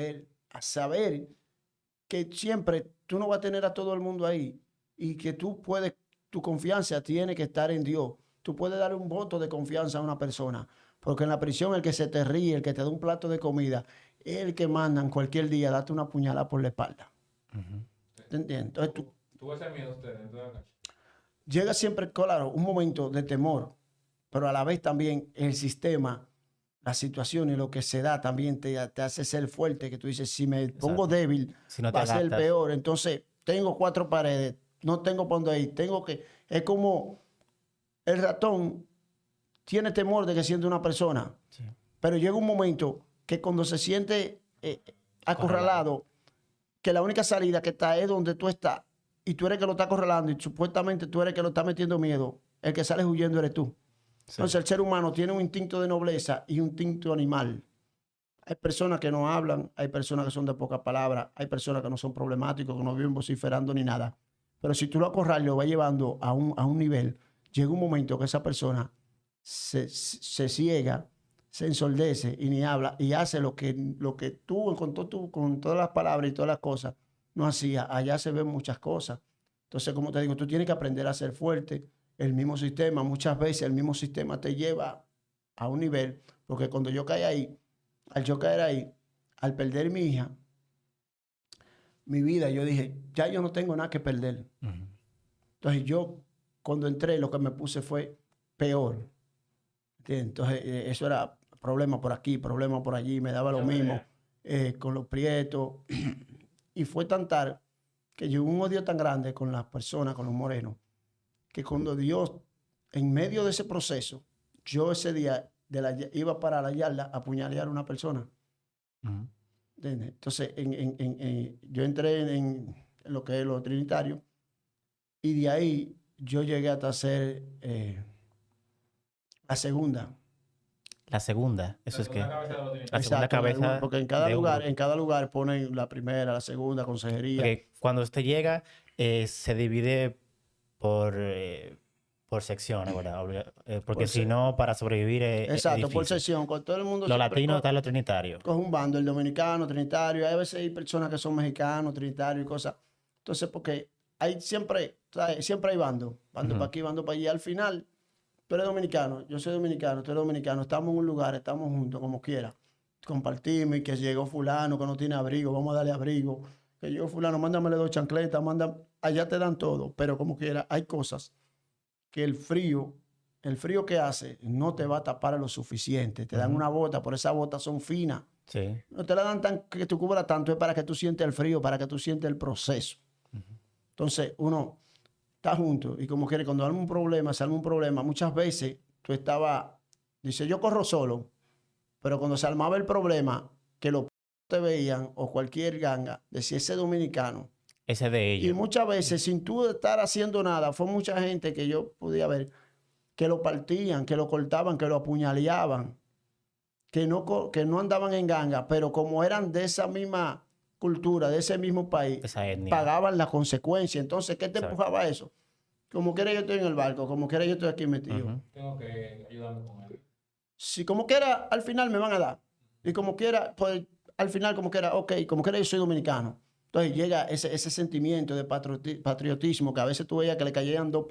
S2: saber que siempre tú no vas a tener a todo el mundo ahí y que tu confianza tiene que estar en Dios. Tú puedes dar un voto de confianza a una persona, porque en la prisión el que se te ríe, el que te da un plato de comida, es el que mandan cualquier día darte una puñalada por la espalda. ¿Te entiendes? Entonces
S3: ¿Tuvo ese miedo usted dentro de la cárcel?
S2: llega siempre, claro, un momento de temor, pero a la vez también el sistema, la situación y lo que se da también te hace ser fuerte, que tú dices, si me pongo débil,
S1: Si no te
S2: va a ser
S1: adaptas.
S2: peor. Entonces, tengo 4 paredes, no tengo para dónde ir, es como el ratón tiene temor de que siente una persona,
S1: Sí.
S2: pero llega un momento que cuando se siente acorralado, que la única salida que está es donde tú estás, y tú eres el que lo está acorralando, y supuestamente tú eres el que lo está metiendo miedo, el que sale huyendo eres tú.
S1: Sí.
S2: Entonces el ser humano tiene un instinto de nobleza y un instinto animal. Hay personas que no hablan, hay personas que son de pocas palabras, hay personas que no son problemáticos, que no viven vociferando ni nada. Pero si tú lo acorralas y lo vas llevando a un nivel, llega un momento que esa persona se ciega, se ensordece y ni habla y hace lo que tú con todas las palabras y todas las cosas no hacía. Allá se ven muchas cosas. Entonces, como te digo, tú tienes que aprender a ser fuerte. El mismo sistema, muchas veces el mismo sistema te lleva a un nivel, porque cuando yo caí ahí, al yo caer ahí, al perder mi hija, mi vida, yo dije, ya yo no tengo nada que perder. Entonces yo, cuando entré, lo que me puse fue peor. ¿Entiendes? Entonces eso era problema por aquí, problema por allí, me daba lo mismo con los prietos. Y fue tan tal que llegó un odio tan grande con las personas, con los morenos, que cuando Dios, en medio de ese proceso, yo ese día iba para la yarda a apuñalear a una persona. ¿Entiendes? Entonces, yo entré en lo que es lo trinitario y de ahí yo llegué hasta hacer la segunda.
S1: La segunda, eso es que...
S3: La segunda
S1: segunda cabeza
S2: porque en
S1: de un grupo.
S2: cada lugar ponen la primera, la segunda, consejería.
S1: Porque cuando usted llega, se divide por secciones, ¿verdad? Porque
S2: Por
S1: si no, para sobrevivir es
S2: Exacto, por
S1: difícil.
S2: sección, con todo el mundo.
S1: Los
S2: siempre
S1: latinos están los trinitarios.
S2: coge un bando, el dominicano, trinitario. Hay a veces hay personas que son mexicanos, trinitarios y cosas. Entonces, porque hay siempre hay bando para aquí, bando para allá. Al final, tú eres dominicano, yo soy dominicano, tú eres dominicano, estamos en un lugar, estamos juntos, como quiera. Compartimos y que llegó fulano que no tiene abrigo, vamos a darle abrigo. Que llegó fulano, mándamele 2 chancletas, allá te dan todo, pero como quiera, hay cosas que el frío que hace no te va a tapar lo suficiente. Te dan una bota, por esas botas son finas.
S1: Sí.
S2: No te la dan tan que tú cubras tanto, es para que tú sientes el frío, para que tú sientes el proceso. Entonces, uno está junto y como quiere, cuando sale un problema, muchas veces tú dice, yo corro solo, pero cuando se armaba el problema, que los te veían o cualquier ganga, decía ese dominicano.
S1: Ese de
S2: Y
S1: ellos.
S2: muchas veces, sin tú estar haciendo nada, fue mucha gente que yo podía ver que lo partían, que lo cortaban, que lo apuñaleaban, que no andaban en ganga, pero como eran de esa misma cultura, de ese mismo país,
S1: Esa etnia.
S2: pagaban las consecuencias. Entonces, ¿qué te
S1: Exacto.
S2: empujaba eso? Como quiera yo estoy en el barco, como quiera yo estoy aquí metido.
S3: Tengo que ayudarme con él.
S2: Si como quiera, al final me van a dar. Y como quiera, pues al final como quiera, ok, como quiera yo soy dominicano. Entonces llega ese sentimiento de patriotismo que a veces tú veías que le caían 2,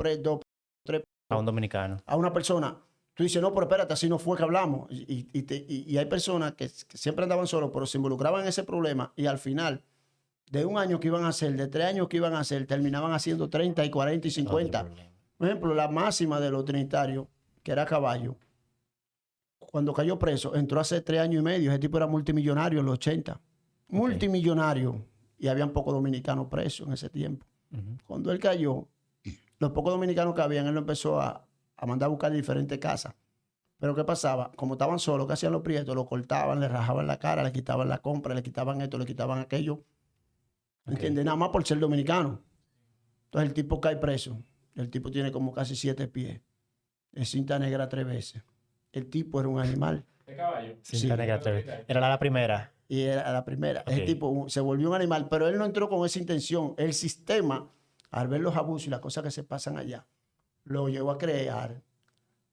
S2: 3
S1: A un dominicano.
S2: a una persona. Tú dices, no, pero espérate, así no fue que hablamos. Y hay personas que siempre andaban solos, pero se involucraban en ese problema y al final de 1 año que iban a hacer, de 3 años que iban a hacer, terminaban haciendo 30 y 40 y 50.
S1: Otro problema.
S2: Por ejemplo, la máxima de los trinitarios, que era Caballo, cuando cayó preso, entró hace 3 años y medio. Ese tipo era multimillonario en los 80. Multimillonario. Y habían pocos dominicanos presos en ese tiempo.
S1: Ujú.
S2: Cuando él cayó, los pocos dominicanos que habían, él lo empezó a mandar a buscar en diferentes casas. Pero ¿qué pasaba? Como estaban solos, ¿qué hacían los prietos? Lo cortaban, le rajaban la cara, le quitaban la compra, le quitaban esto, le quitaban aquello. ¿Me entiendes? Nada más por ser dominicano. Entonces el tipo cae preso. El tipo tiene como casi 7 pies. Es cinta negra 3 veces. El tipo era un animal.
S3: ¿De caballo?
S1: Cinta
S2: Sí.
S1: negra 3. Era la primera.
S2: Y era la primera.
S1: Ok.
S2: Ese tipo se volvió un animal, pero él no entró con esa intención. El sistema, al ver los abusos y las cosas que se pasan allá, lo llevó a crear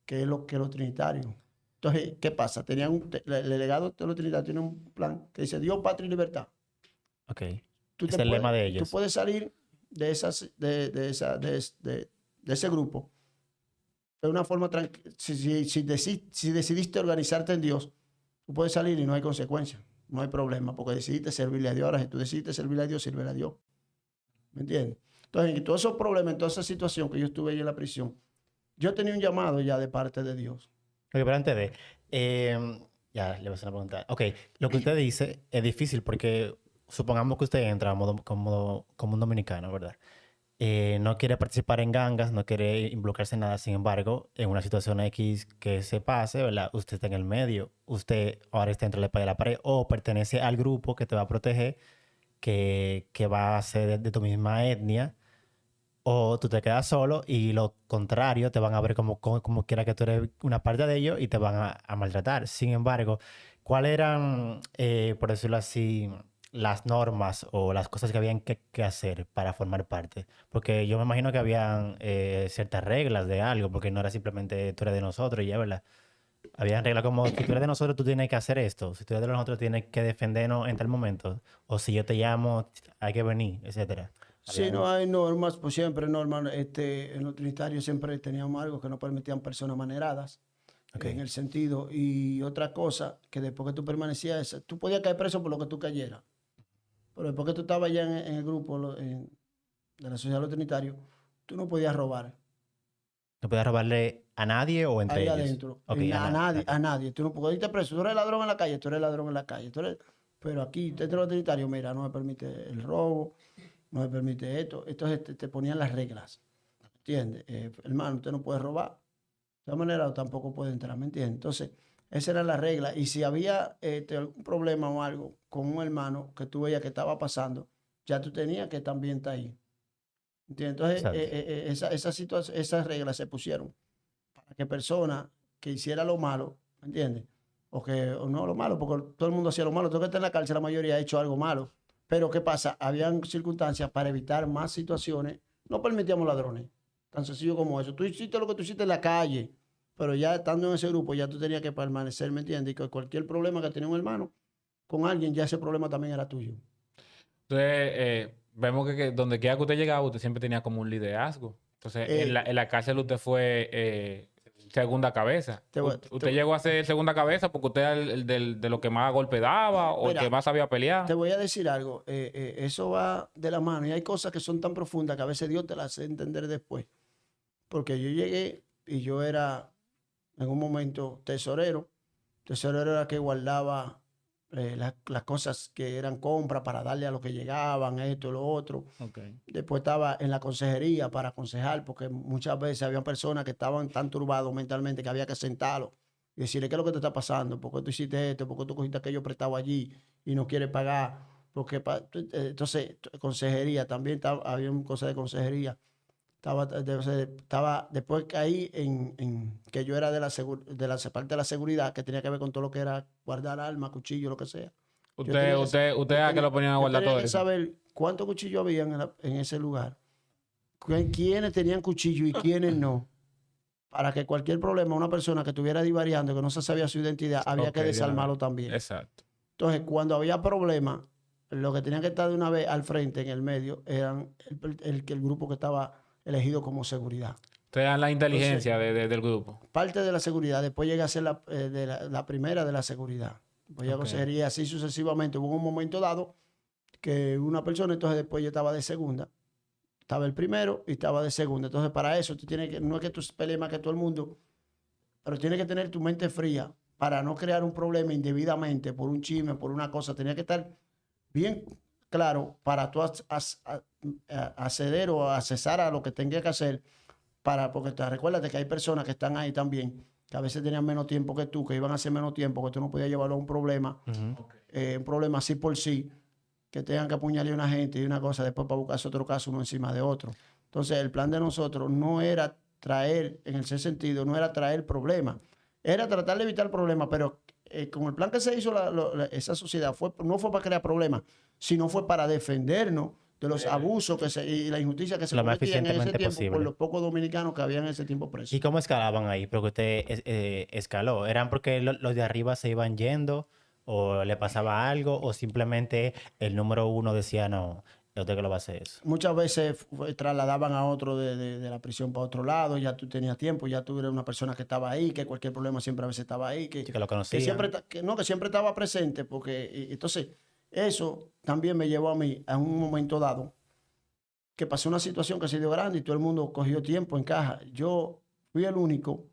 S2: que es lo que los trinitarios. Entonces, ¿qué pasa? El delegado de los trinitarios tiene un plan que dice Dios, patria y libertad.
S1: Ok.
S2: Tú
S1: Es el lema de ellos.
S2: Tú puedes salir de ese grupo de una forma tranquila. Si decidiste organizarte en Dios, tú puedes salir y no hay consecuencias. No hay problema, porque decidiste servirle a Dios. Ahora, si tú decidiste servirle a Dios, sírvele a Dios. ¿Me entiendes? Entonces, en todos esos problemas, en toda esa situación que yo estuve ahí en la prisión, yo tenía un llamado ya de parte de Dios.
S1: Ok, pero antes de... ya, le voy a hacer una pregunta. Ok, lo que usted dice es difícil porque supongamos que usted entra como un dominicano, ¿verdad? No quiere participar en gangas, no quiere involucrarse en nada. Sin embargo, en una situación X que se pase, ¿verdad? Usted está en el medio. Usted ahora está entre la espada y la pared o pertenece al grupo que te va a proteger, que va a ser de tu misma etnia. O tú te quedas solo y lo contrario, te van a ver como quiera que tú eres una parte de ellos y te van a maltratar. Sin embargo, ¿cuáles eran, por decirlo así, las normas o las cosas que habían que hacer para formar parte? Porque yo me imagino que habían ciertas reglas de algo, porque no era simplemente tú eres de nosotros y ya, ¿verdad? Habían reglas como, si tú eres de nosotros, tú tienes que hacer esto. Si tú eres de nosotros, tienes que defendernos en tal momento. O si yo te llamo, hay que venir, etcétera.
S2: Sí, no hay normas, pues siempre normas. En los trinitarios siempre teníamos algo que no permitían personas maneradas,
S1: Ok.
S2: en el sentido. Y otra cosa, que después que tú permanecías, tú podías caer preso por lo que tú cayeras. Pero después que tú estabas ya en el grupo de la sociedad de los trinitarios, tú no podías robar
S1: ¿No puedes robarle a nadie o entre
S2: ahí
S1: ellos?
S2: adentro.
S1: Ok,
S2: A nadie, a nadie. Tú no puedes irte preso. Tú eres ladrón en la calle, tú eres ladrón en la calle. Pero aquí, dentro de los trinitarios, mira, no me permite el robo, no me permite esto. Entonces te ponían las reglas. ¿Entiendes? Hermano, usted no puede robar. De todas maneras, tampoco puede entrar, ¿me entiendes? Entonces, esa era la regla. Y si había algún problema o algo con un hermano que tú veías que estaba pasando, ya tú tenías que también estar ahí. ¿Entiendes? Entonces, esas reglas se pusieron para que personas que hicieran lo malo, ¿me entiendes? O no lo malo, porque todo el mundo hacía lo malo. Todo el que está en la cárcel, la mayoría ha hecho algo malo. Pero ¿qué pasa? Habían circunstancias para evitar más situaciones. No permitíamos ladrones. Tan sencillo como eso. Tú hiciste lo que tú hiciste en la calle, pero ya estando en ese grupo, ya tú tenías que permanecer, ¿me entiendes? Y que cualquier problema que tenía un hermano con alguien, ya ese problema también era tuyo.
S3: Entonces, vemos que donde quiera que usted llegaba, usted siempre tenía como un liderazgo. Entonces, en la cárcel usted fue segunda cabeza. ¿Usted llegó a ser segunda cabeza porque usted era de lo que más golpe daba o
S2: Mira,
S3: el que más sabía pelear?
S2: Te voy a decir algo. Eso va de la mano y hay cosas que son tan profundas que a veces Dios te las hace entender después. Porque yo llegué y yo era en un momento tesorero. Tesorero era que guardaba las cosas que eran compras para darle a los que llegaban, esto y lo otro.
S3: Okay.
S2: Después estaba en la consejería para aconsejar, porque muchas veces había personas que estaban tan turbados mentalmente que había que sentarlos y decirle qué es lo que te está pasando, por qué tú hiciste esto, por qué tú cogiste aquello prestado allí y no quieres pagar. Entonces, consejería, también había un cosa de consejería. Después caí en que yo era de la parte de la seguridad, que tenía que ver con todo lo que era guardar armas, cuchillos, lo que sea.
S3: Usted a que lo ponían a guardar todo
S2: Yo tenía que
S3: eso.
S2: saber cuántos cuchillos había en ese lugar, quiénes tenían cuchillo y quiénes no, para que cualquier problema, una persona que estuviera divariando, que no se sabía su identidad, había que desarmarlo también.
S3: Exacto.
S2: Entonces, cuando había problemas, los que tenían que estar de una vez al frente, en el medio, eran el grupo que estaba elegido como seguridad.
S3: Ustedes eran la inteligencia del grupo.
S2: Parte de la seguridad, después llegué a ser la primera de la seguridad. Voy a consejería así sucesivamente. Hubo un momento dado que una persona, entonces después yo estaba de segunda. Estaba el primero y estaba de segunda. Entonces, para eso, tú tienes que, no es que tú pelees más que todo el mundo, pero tienes que tener tu mente fría para no crear un problema indebidamente por un chisme, por una cosa. Tenía que estar bien claro para tú acceder o accesar a lo que tengas que hacer. Porque recuérdate que hay personas que están ahí también, que a veces tenían menos tiempo que tú, que iban a hacer menos tiempo, que tú no podías llevarlo a un problema así por sí, que tengan que apuñalar a una gente y una cosa después para buscarse otro caso uno encima de otro. Entonces, el plan de nosotros no era traer, en ese sentido, no era traer problemas, era tratar de evitar problemas, pero con el plan que se hizo esa sociedad no fue para crear problemas, sino fue para defendernos de los abusos y la injusticia que se
S1: Lo más
S2: cometían en ese
S1: eficientemente
S2: tiempo por
S1: posible.
S2: los pocos dominicanos que habían en ese tiempo presos.
S1: ¿Y cómo escalaban ahí? Porque usted escaló. ¿Eran porque los de arriba se iban yendo o le pasaba algo o simplemente el número uno decía no, usted que lo va a hacer eso?
S2: Muchas veces trasladaban a otro de la prisión para otro lado, ya tú tenías tiempo, ya tú eras una persona que estaba ahí, que cualquier problema siempre a veces estaba ahí,
S1: Sí, que lo
S2: que
S1: conocían.
S2: siempre estaba presente, porque entonces eso también me llevó a mí a un momento dado que pasó una situación que se dio grande y todo el mundo cogió tiempo en caja. Yo fui el único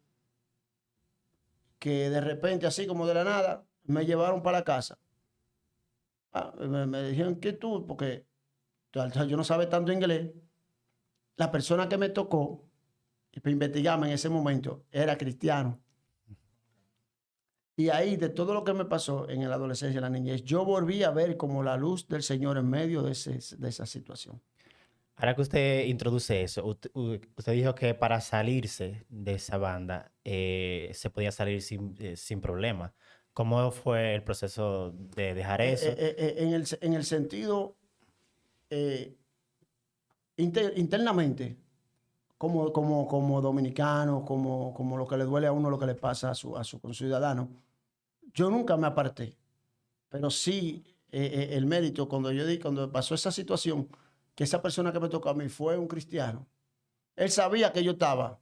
S2: que de repente, así como de la nada, me llevaron para la casa. Me dijeron que tú, porque yo no sabía tanto inglés. La persona que me tocó, y para investigarme en ese momento, era cristiano. Y ahí, de todo lo que me pasó en la adolescencia y la niñez, yo volví a ver como la luz del Señor en medio de esa situación.
S1: Ahora que usted introduce eso, usted dijo que para salirse de esa banda se podía salir sin problema. ¿Cómo fue el proceso de dejar eso?
S2: En el sentido internamente, como dominicano, como lo que le duele a uno, lo que le pasa a su conciudadano, yo nunca me aparté. Pero sí, el mérito, cuando pasó esa situación, que esa persona que me tocó a mí fue un cristiano, él sabía que yo estaba.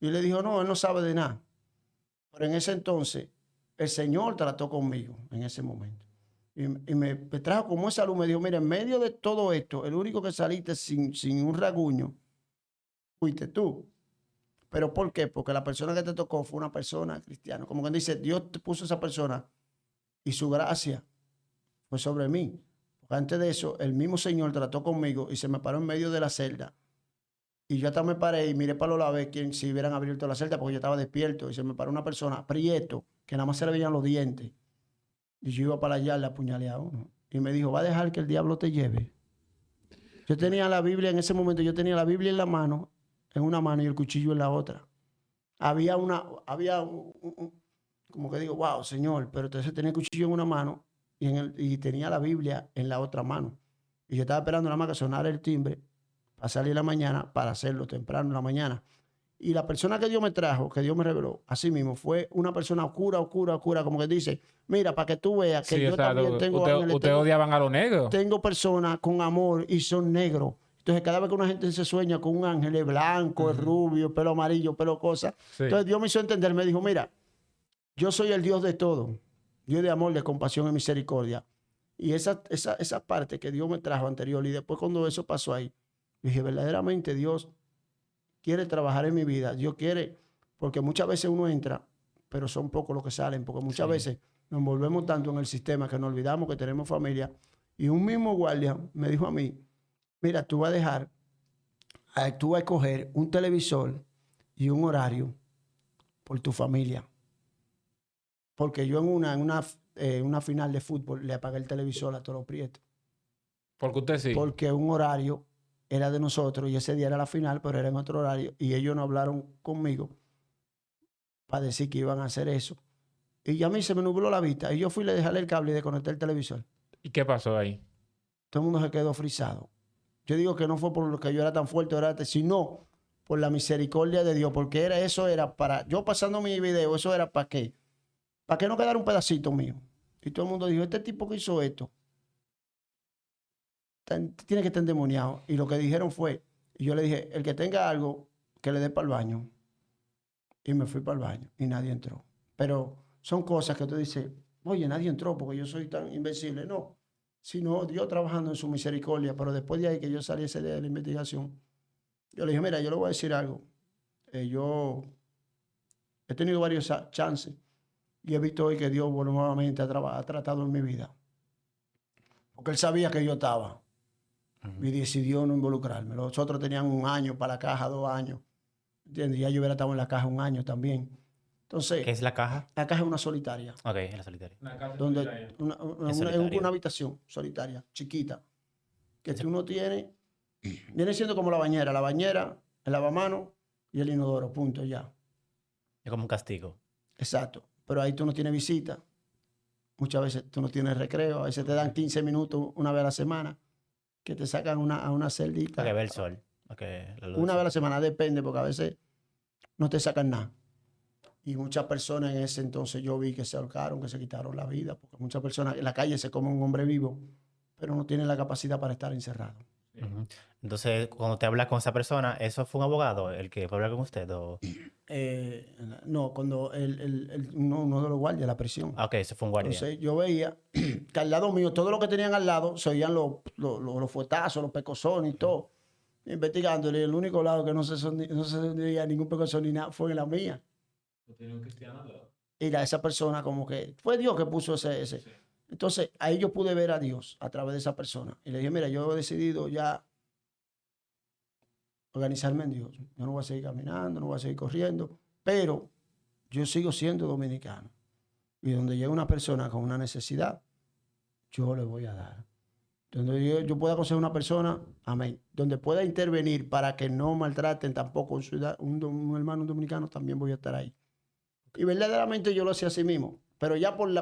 S2: Y le dijo, no, él no sabe de nada. Pero en ese entonces, el Señor trató conmigo en ese momento. Y me trajo como esa luz, me dijo, mira, en medio de todo esto, el único que saliste sin un rasguño fuiste tú. ¿Pero por qué? Porque la persona que te tocó fue una persona cristiana. Como quien dice, Dios te puso esa persona y su gracia fue sobre mí. Porque antes de eso, el mismo Señor trató conmigo y se me paró en medio de la celda. Y yo hasta me paré y miré para los lados si hubieran abierto la celda porque yo estaba despierto. Y se me paró una persona, prieto, que nada más se le veían los dientes. Y yo iba para allá, le apuñalé a uno. Y me dijo, ¿va a dejar que el diablo te lleve? Yo tenía la Biblia, en ese momento yo tenía la Biblia en la mano, en una mano y el cuchillo en la otra. Había como que digo, wow, Señor, pero entonces tenía el cuchillo en una mano y tenía la Biblia en la otra mano. Y yo estaba esperando nada más que sonara el timbre para salir en la mañana, para hacerlo temprano en la mañana. Y la persona que Dios me trajo, que Dios me reveló, así mismo, fue una persona oscura, como que dice, mira, para que tú veas que
S3: Sí,
S2: yo
S3: o sea,
S2: también tengo ángeles,
S3: ustedes odiaban a los negros.
S2: tengo personas con amor y son negros. Entonces, cada vez que una gente se sueña con un ángel es blanco, es rubio, pelo amarillo, pelo cosa.
S3: Sí.
S2: Entonces, Dios me hizo entender, me dijo, mira, yo soy el Dios de todo. Dios de amor, de compasión y misericordia. Y esa parte que Dios me trajo anterior, y después cuando eso pasó ahí, dije, verdaderamente Dios quiere trabajar en mi vida. Dios quiere, porque muchas veces uno entra, pero son pocos los que salen, porque muchas veces nos envolvemos tanto en el sistema que nos olvidamos que tenemos familia. Y un mismo guardia me dijo a mí, mira, tú vas a escoger un televisor y un horario por tu familia. Porque yo en una final de fútbol le apagué el televisor a todos los prietos.
S3: Porque usted sí.
S2: Porque un horario era de nosotros y ese día era la final, pero era en otro horario y ellos no hablaron conmigo para decir que iban a hacer eso. Y a mí se me nubló la vista y yo fui, le dejé el cable y desconecté el televisor.
S3: ¿Y qué pasó ahí?
S2: Todo el mundo se quedó frisado. Yo digo que no fue por lo que yo era tan fuerte, sino por la misericordia de Dios, porque eso era para, yo pasando mi video, eso era para qué. Para que no quedara un pedacito mío. Y todo el mundo dijo, este tipo que hizo esto, tiene que estar endemoniado. Y lo que dijeron fue, y yo le dije, el que tenga algo, que le dé para el baño. Y me fui para el baño y nadie entró. Pero son cosas que tú dices, oye, nadie entró porque yo soy tan invencible. No, sino Dios trabajando en su misericordia. Pero después de ahí que yo salí ese día de la investigación, yo le dije, mira, yo le voy a decir algo. Yo he tenido varios chances y he visto hoy que Dios nuevamente ha tratado en mi vida. Porque Él sabía que yo estaba y decidió no involucrarme. Los otros tenían 1 año para la caja, 2 años. ¿Entiendes? Ya yo hubiera estado en la caja 1 año también. Entonces,
S1: ¿Qué es la caja?
S2: la caja es una solitaria.
S1: Ok, es la solitaria.
S2: Donde
S1: Es solitaria.
S2: una habitación solitaria, chiquita, que tú no tienes. Viene siendo como la bañera, el lavamanos y el inodoro, punto, ya.
S1: Es como un castigo.
S2: Exacto. Pero ahí tú no tienes visita. Muchas veces tú no tienes recreo. A veces te dan 15 minutos una vez a la semana que te sacan a una celdita.
S1: Para que vea el sol. Okay, la luz
S2: Una vez a
S1: del
S2: la
S1: sol.
S2: semana, depende, porque a veces no te sacan nada. Y muchas personas en ese entonces yo vi que se ahorcaron, que se quitaron la vida, porque muchas personas en la calle se comen un hombre vivo, pero no tienen la capacidad para estar encerrado.
S1: Ujú. Entonces, cuando te hablas con esa persona, ¿eso fue un abogado el que fue a hablar con usted? ¿O?
S2: No, cuando uno de los guardias de la prisión.
S1: Ah, ok, eso fue un guardia.
S2: Entonces yo veía que al lado mío, todo lo que tenían al lado, se oían los fuetazos, los pecosones y todo. Investigándole, el único lado que no se sonía ningún pecozón ni nada fue en la mía. Y esa persona como que fue Dios que puso ese.
S3: Sí.
S2: Entonces ahí yo pude ver a Dios a través de esa persona. Y le dije, mira, yo he decidido ya organizarme en Dios. Yo no voy a seguir caminando, no voy a seguir corriendo, pero yo sigo siendo dominicano. Y donde llega una persona con una necesidad, yo le voy a dar. Donde yo pueda conseguir una persona, amén. Donde pueda intervenir para que no maltraten tampoco un hermano dominicano, también voy a estar ahí. Y verdaderamente yo lo hacía así mismo. Pero ya por el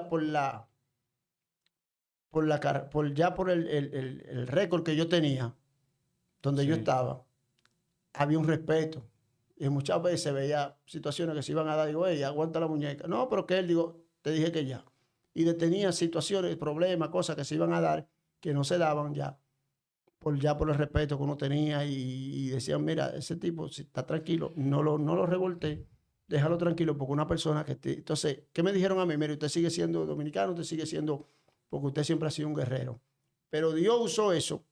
S2: récord que yo tenía, donde yo estaba, había un respeto. Y muchas veces veía situaciones que se iban a dar. Digo, hey, aguanta la muñeca. No, pero que él, digo, te dije que ya. Y detenía situaciones, problemas, cosas que se iban a dar, que no se daban ya por el respeto que uno tenía. Y decían, mira, ese tipo, si está tranquilo, no lo revolté. Déjalo tranquilo, porque una persona que... Entonces, ¿qué me dijeron a mí? Mire, usted sigue siendo dominicano, usted sigue siendo... Porque usted siempre ha sido un guerrero. Pero Dios usó eso,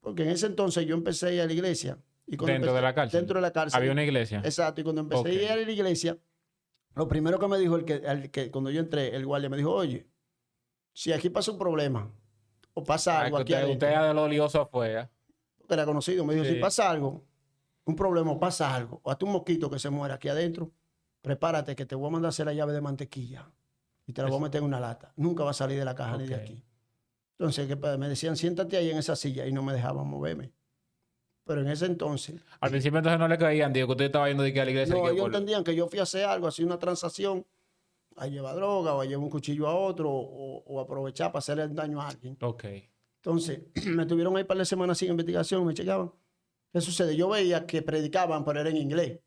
S2: porque en ese entonces yo empecé a ir a la iglesia. Y
S3: ¿Dentro de la cárcel?
S2: Dentro de la cárcel.
S3: Había una iglesia.
S2: Exacto, y cuando empecé a ir a la iglesia, lo primero que me dijo cuando yo entré, el guardia me dijo, oye, si aquí pasa un problema o pasa algo aquí adentro,
S3: Usted de lo lioso afuera.
S2: porque era conocido, me dijo,
S3: Sí.
S2: si pasa algo, un problema o pasa algo, o hasta un mosquito que se muera aquí adentro, prepárate que te voy a mandar a hacer la llave de mantequilla y te la voy a meter en una lata. Nunca va a salir de la caja ni de aquí. Entonces, me decían, siéntate ahí en esa silla y no me dejaban moverme. Pero en ese entonces...
S3: Al principio entonces no le creían, digo, que usted estaba yendo de que a la iglesia.
S2: No,
S3: y que
S2: ellos entendían que yo fui a hacer algo, así una transacción, a llevar droga o a llevar un cuchillo a otro o aprovechar para hacerle daño a alguien.
S3: Ok.
S2: Entonces, me tuvieron ahí un par de semanas sin investigación, me checaban. ¿Qué sucede? Yo veía que predicaban, pero era en inglés.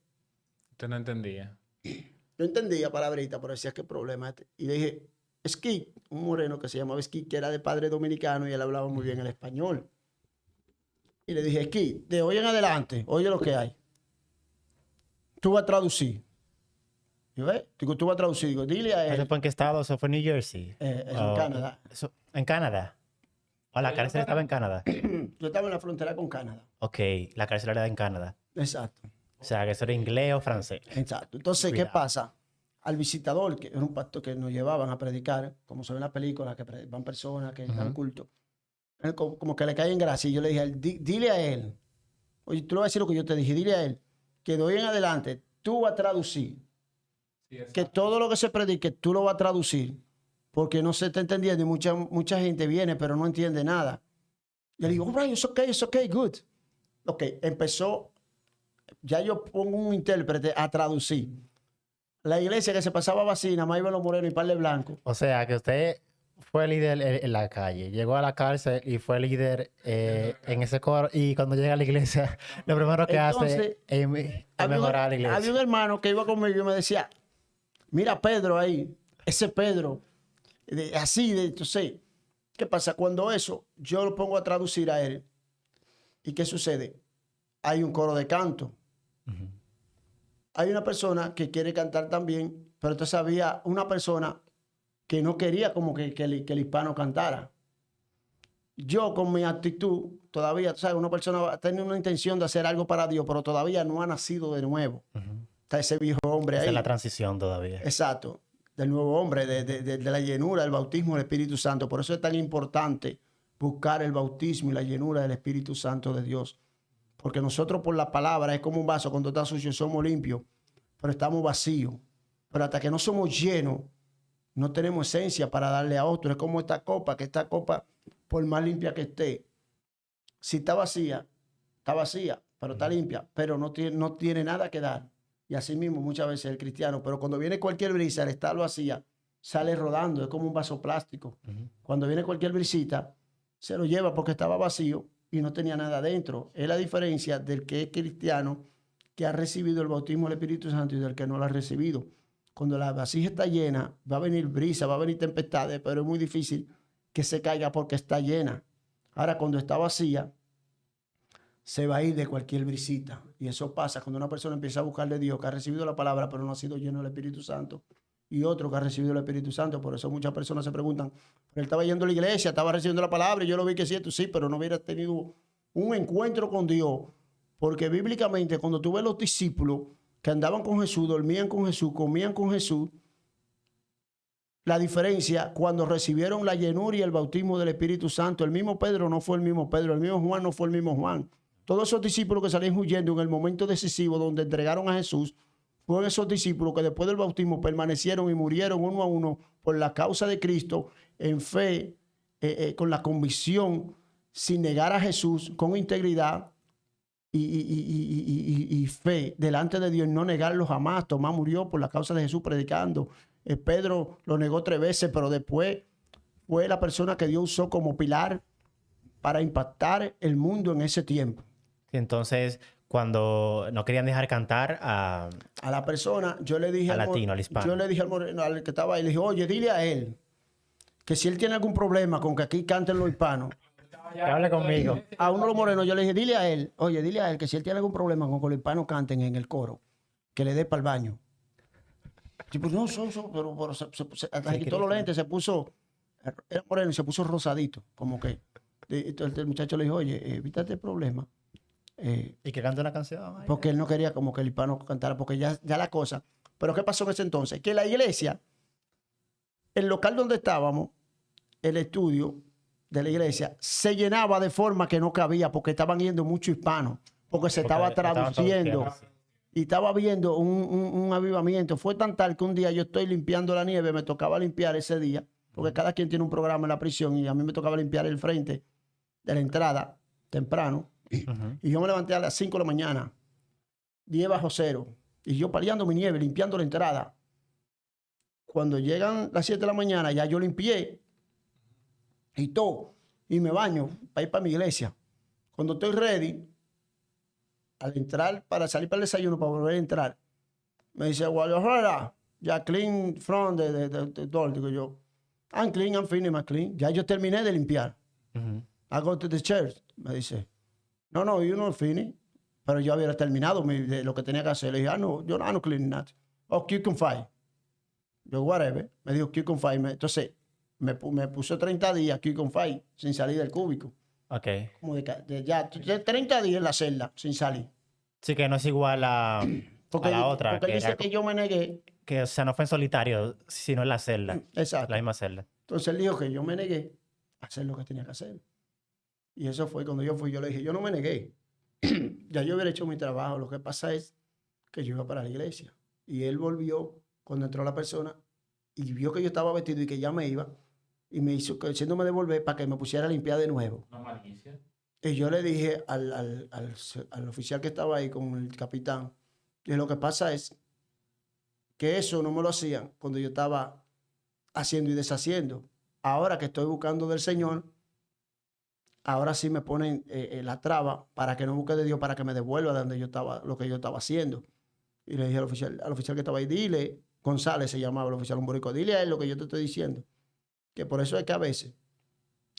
S3: Usted no entendía.
S2: Yo entendía palabrita, pero decía, ¿qué problema es este? Y le dije, Skip, un moreno que se llamaba Skip, que era de padre dominicano y él hablaba muy bien el español. Y le dije, Skip, de hoy en adelante, oye lo que hay. Tú vas a traducir. Yo, digo, tú vas a traducir. Digo, dile a él.
S1: ¿Eso fue en qué estado? ¿Eso fue en New Jersey?
S2: Eso en Canadá.
S1: ¿En Canadá? ¿O la cárcel estaba en Canadá?
S2: Yo estaba en la frontera con Canadá.
S1: Ok, la cárcel era en Canadá.
S2: Exacto.
S1: O sea, que eso era inglés o francés.
S2: Exacto. Entonces, ¿qué
S1: Cuidado.
S2: pasa? Al visitador, que era un pastor que nos llevaban a predicar, como se ve en la película, que van personas que dan culto, él como que le cae en gracia. Y yo le dije, a él, dile a él, oye, tú le vas a decir lo que yo te dije, dile a él, que de hoy en adelante tú vas a traducir, que todo lo que se predique tú lo vas a traducir, porque no se está entendiendo y mucha gente viene, pero no entiende nada. Y le digo, right, it's okay, good. Ok, empezó, ya yo pongo un intérprete a traducir. La iglesia que se pasaba vacía, nada más iban los morenos y par de blancos.
S1: O sea, que usted fue líder en la calle, llegó a la cárcel y fue líder en ese coro. Y cuando llega a la iglesia, lo primero que hace es mejorar la iglesia.
S2: Había un hermano que iba conmigo y me decía, mira Pedro ahí, ese Pedro, entonces, ¿qué pasa? Cuando eso, yo lo pongo a traducir a él. ¿Y qué sucede? Hay un coro de canto. Hay una persona que quiere cantar también, pero entonces había una persona que no quería como que el hispano cantara. yo con mi actitud, todavía, tú sabes, una persona tiene una intención de hacer algo para Dios, pero todavía no ha nacido de nuevo. Está ese viejo hombre
S1: Esa
S2: ahí.
S1: es la transición todavía.
S2: Exacto, del nuevo hombre, de la llenura, del bautismo del Espíritu Santo. Por eso es tan importante buscar el bautismo y la llenura del Espíritu Santo de Dios. Porque nosotros por la palabra es como un vaso, cuando está sucio somos limpios, pero estamos vacíos. Pero hasta que no somos llenos, no tenemos esencia para darle a otro. Es como esta copa, que esta copa, por más limpia que esté, si está vacía, pero está limpia, pero no tiene nada que dar. Y así mismo muchas veces el cristiano, pero cuando viene cualquier brisa, al estar vacía, sale rodando, es como un vaso plástico. Cuando viene cualquier brisita, se lo lleva porque estaba vacío y no tenía nada adentro. Es la diferencia del que es cristiano, que ha recibido el bautismo del Espíritu Santo, y del que no lo ha recibido. Cuando la vasija está llena, va a venir brisa, va a venir tempestades, pero es muy difícil que se caiga porque está llena. Ahora, cuando está vacía, se va a ir de cualquier brisita. Y eso pasa cuando una persona empieza a buscar de Dios, que ha recibido la palabra, pero no ha sido lleno del Espíritu Santo, y otro que ha recibido el Espíritu Santo. Por eso muchas personas se preguntan, pero él estaba yendo a la iglesia, estaba recibiendo la palabra, y yo lo vi que es cierto, sí, pero no hubiera tenido un encuentro con Dios. Porque bíblicamente, cuando tú ves los discípulos que andaban con Jesús, dormían con Jesús, comían con Jesús, la diferencia, cuando recibieron la llenura y el bautismo del Espíritu Santo, el mismo Pedro no fue el mismo Pedro, el mismo Juan no fue el mismo Juan. Todos esos discípulos que salían huyendo en el momento decisivo donde entregaron a Jesús, fueron esos discípulos que después del bautismo permanecieron y murieron uno a uno por la causa de Cristo, en fe, con la convicción, sin negar a Jesús, con integridad y fe delante de Dios, no negarlo jamás. Tomás murió por la causa de Jesús predicando. Pedro lo negó 3 veces, pero después fue la persona que Dios usó como pilar para impactar el mundo en ese tiempo.
S1: Entonces, cuando no querían dejar cantar a
S2: la persona, yo le dije
S1: al latino, al hispano.
S2: Yo le dije al moreno, al que estaba ahí, le dije, oye, dile a él que si él tiene algún problema con que aquí canten los hispanos,
S1: que hable conmigo.
S2: A uno de los morenos yo le dije, dile a él que si él tiene algún problema con que los hispanos canten en el coro, que le dé para el baño. Tipo, no, pero se quitó los lentes, se puso, era moreno y se puso rosadito, como que. Entonces el muchacho le dijo, oye, evítate el problema.
S1: Y que cante una canción.
S2: Porque él no quería como que el hispano cantara, porque ya la cosa. Pero ¿qué pasó en ese entonces? Que la iglesia, el local donde estábamos, el estudio de la iglesia, se llenaba de forma que no cabía, porque estaban yendo muchos hispanos, porque se estaba traduciendo. Y estaba viendo un avivamiento. Fue tan tal que un día yo estoy limpiando la nieve, me tocaba limpiar ese día, porque cada quien tiene un programa en la prisión, y a mí me tocaba limpiar el frente de la entrada temprano. Y yo me levanté a las 5 de la mañana, 10 bajo cero, y yo paliando mi nieve, limpiando la entrada. Cuando llegan las 7 de la mañana, ya yo limpié y todo, y me baño para ir para mi iglesia. Cuando estoy ready, al entrar, para salir para el desayuno, para volver a entrar, me dice, Guadalajara, ya clean front the door. Digo yo, I'm clean, I'm finished, I'm clean. Ya yo terminé de limpiar. I go to the church. Me dice, no, you not finished. Pero yo había terminado de lo que tenía que hacer. Le dije, no, yo no clean nothing. Oh, you can fight. Yo, whatever. Me dijo, you can fight. Entonces, me puso 30 días, you can fight, sin salir del cúbico.
S1: Ok.
S2: Como ya 30 días en la celda, sin salir.
S1: Sí, que no es igual a la otra.
S2: Porque él dice que yo me negué.
S1: Que, o sea, no fue en solitario, sino en la celda.
S2: Exacto.
S1: La misma celda.
S2: Entonces él dijo que yo me negué a hacer lo que tenía que hacer. Y eso fue cuando yo fui. Yo le dije, yo no me negué. Ya yo hubiera hecho mi trabajo. Lo que pasa es que yo iba para la iglesia. Y él volvió cuando entró la persona y vio que yo estaba vestido y que ya me iba. Y me hizo, haciéndome devolver para que me pusiera a limpiar de nuevo.
S3: Una malicia.
S2: Y yo le dije al oficial que estaba ahí con el capitán, que lo que pasa es que eso no me lo hacían cuando yo estaba haciendo y deshaciendo. Ahora que estoy buscando del Señor, ahora sí me ponen la traba para que no busque de Dios, para que me devuelva de donde yo estaba, lo que yo estaba haciendo. Y le dije al oficial que estaba ahí, dile, González se llamaba el oficial, un boricua, dile a él lo que yo te estoy diciendo. Que por eso es que a veces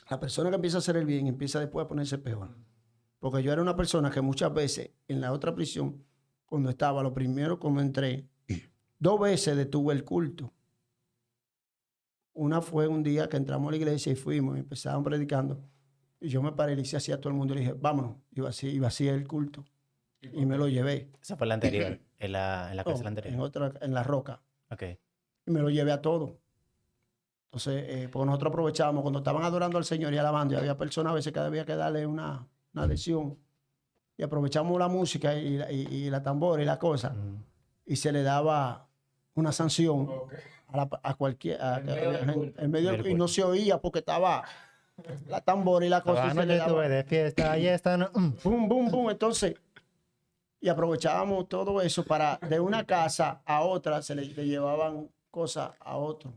S2: la persona que empieza a hacer el bien empieza después a ponerse peor. Porque yo era una persona que muchas veces en la otra prisión, cuando estaba, lo primero cuando entré, 2 veces detuve el culto. Una fue un día que entramos a la iglesia y fuimos y empezaban predicando. Y yo me paré y le hice así a todo el mundo y le dije, vámonos. Iba así el culto. Y me lo llevé.
S1: Esa fue la anterior, en la
S2: No,
S1: cárcel anterior.
S2: en la roca.
S1: Ok.
S2: Y me lo llevé a todo. Entonces, porque nosotros aprovechábamos cuando estaban adorando al Señor y alabando, y había personas a veces que había que darle una lección. Y aprovechamos la música y la tambora y la cosa. Y se le daba una sanción a cualquier. En medio
S1: del
S2: y no se oía porque estaba la tambora y la cosa. Y se le daba,
S1: de fiesta y esta no.
S2: boom, boom, boom. Entonces, y aprovechábamos todo eso para de una casa a otra, le llevaban cosas a otro.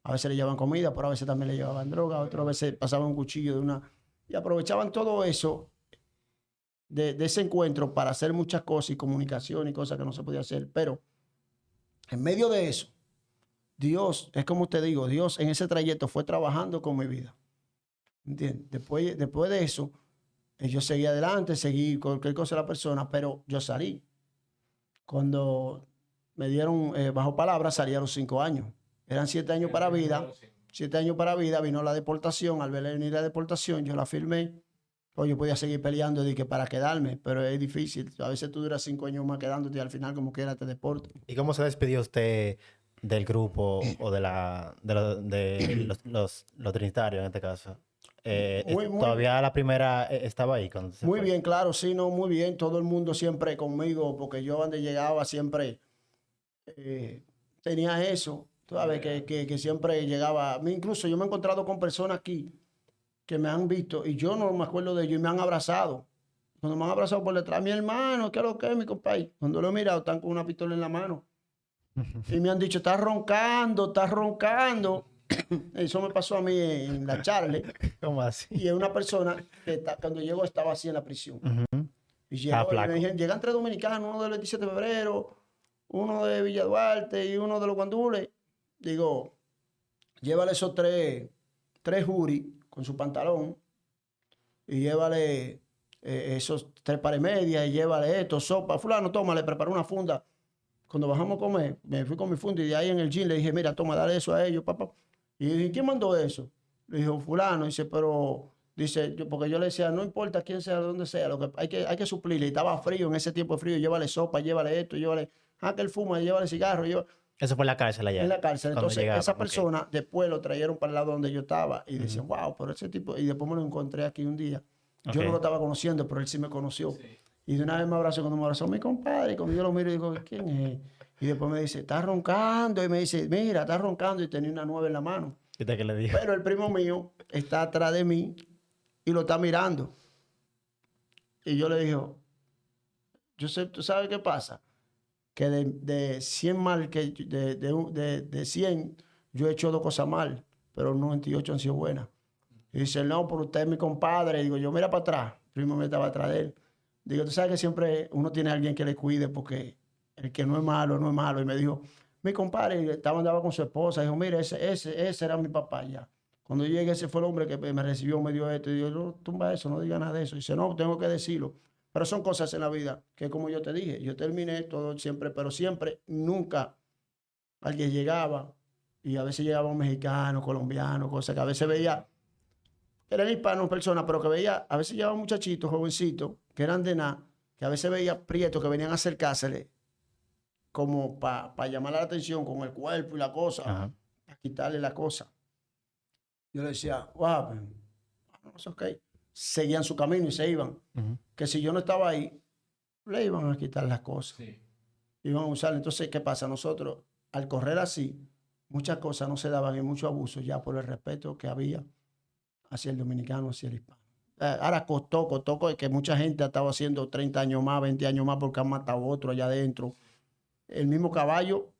S2: A veces le llevaban comida, pero a veces también le llevaban droga, otras veces pasaban un cuchillo de una. Y aprovechaban todo eso de ese encuentro para hacer muchas cosas y comunicación y cosas que no se podía hacer. Pero en medio de eso, Dios, es como te digo, Dios en ese trayecto fue trabajando con mi vida. ¿Entiendes? Después de eso, yo seguí adelante, seguí cualquier cosa de la persona, pero yo salí. Cuando me dieron bajo palabra, salí a los 5 años. Eran 7 años para vida. 7 años para vida, vino la deportación. Al ver venir la deportación, yo la firmé. Pues yo podía seguir peleando de que para quedarme, pero es difícil. A veces tú duras 5 años más quedándote y al final como quiera te deportan.
S1: ¿Y cómo se despidió usted del grupo o de los trinitarios en este caso? ¿Todavía la primera estaba ahí cuando se
S2: Muy
S1: fue?
S2: bien, claro, sí, no, muy bien. Todo el mundo siempre conmigo, porque yo donde llegaba siempre tenía eso. Tú sabes que siempre llegaba. A mí incluso yo me he encontrado con personas aquí que me han visto y yo no me acuerdo de ellos y me han abrazado. Cuando me han abrazado por detrás, mi hermano, ¿qué es lo que es, mi compadre? Cuando lo he mirado, están con una pistola en la mano. Y me han dicho, estás roncando, estás roncando. Eso me pasó a mí en la Charlie.
S1: ¿Cómo así?
S2: Y es una persona que cuando llegó estaba así en la prisión. Y llegó, y
S1: flaco.
S2: me dijeron, llegan 3 dominicanos, uno del 27 de febrero, uno de Villa Duarte y uno de los Guandules. Digo, llévale esos tres juris con su pantalón y llévale esos 3 pares medias y llévale esto, sopa. Fulano, toma, le preparé una funda. Cuando bajamos a comer, me fui con mi funda y de ahí en el gym le dije, mira, toma, dale eso a ellos, papá. Y dije, ¿quién mandó eso? Le dijo, fulano. Dice, pero, dice, porque yo le decía, no importa quién sea, dónde sea, lo que hay que suplirle. Y estaba frío, en ese tiempo de frío, llévale sopa, llévale esto, llévale, que él fuma, llévale cigarro,
S1: Eso fue en la cárcel allá.
S2: en la cárcel.
S1: cuando
S2: Entonces,
S1: llegaban,
S2: esa
S1: ok.
S2: persona después lo trajeron para el lado donde yo estaba y decían, wow, pero ese tipo, y después me lo encontré aquí un día. Yo
S1: Ok.
S2: no lo estaba conociendo, pero él sí me conoció. Y de una vez me abrazó, cuando me abrazó mi compadre, y cuando yo lo miro, digo, ¿quién es? Y después me dice, está roncando. Y me dice, mira, está roncando. Y tenía una 9 en la mano.
S1: ¿Y usted qué le dijo?
S2: Pero el primo mío está atrás de mí y lo está mirando. Y yo le digo, yo sé, ¿tú sabes qué pasa? Que de 100 mal, de 100, yo he hecho 2 cosas mal, pero 98 han sido buenas. Y dice, no, pero usted es mi compadre. Y digo, yo mira para atrás. El primo me estaba atrás de él. Digo, tú sabes que siempre uno tiene a alguien que le cuide porque el que no es malo, no es malo. Y me dijo, mi compadre andaba con su esposa. Dijo, mira, ese era mi papá ya. Cuando yo llegué, ese fue el hombre que me recibió, me dio esto. Y yo, no, tumba eso, no diga nada de eso. Y dice, no, tengo que decirlo. Pero son cosas en la vida que, como yo te dije, yo terminé todo siempre, pero siempre, nunca alguien llegaba. Y a veces llegaba un mexicano, colombiano, cosas que a veces veía, eran hispanos personas, pero que veía, a veces llegaban muchachitos, jovencitos, que eran de nada, que a veces veía prietos que venían a acercársele como para llamar la atención con el cuerpo y la cosa,
S1: Ajá.
S2: para quitarle la cosa. Yo le decía, wow, no es ok. Seguían su camino y se iban.
S1: Ujú.
S2: Que si yo no estaba ahí, le iban a quitar las cosas.
S3: Sí.
S2: Iban a usar. Entonces, ¿qué pasa? Nosotros, al correr así, muchas cosas no se daban y mucho abuso ya por el respeto que había hacia el dominicano, hacia el hispano. Ahora costó que mucha gente ha estado haciendo 30 años más, 20 años más porque han matado a otro allá adentro. El mismo Caballo,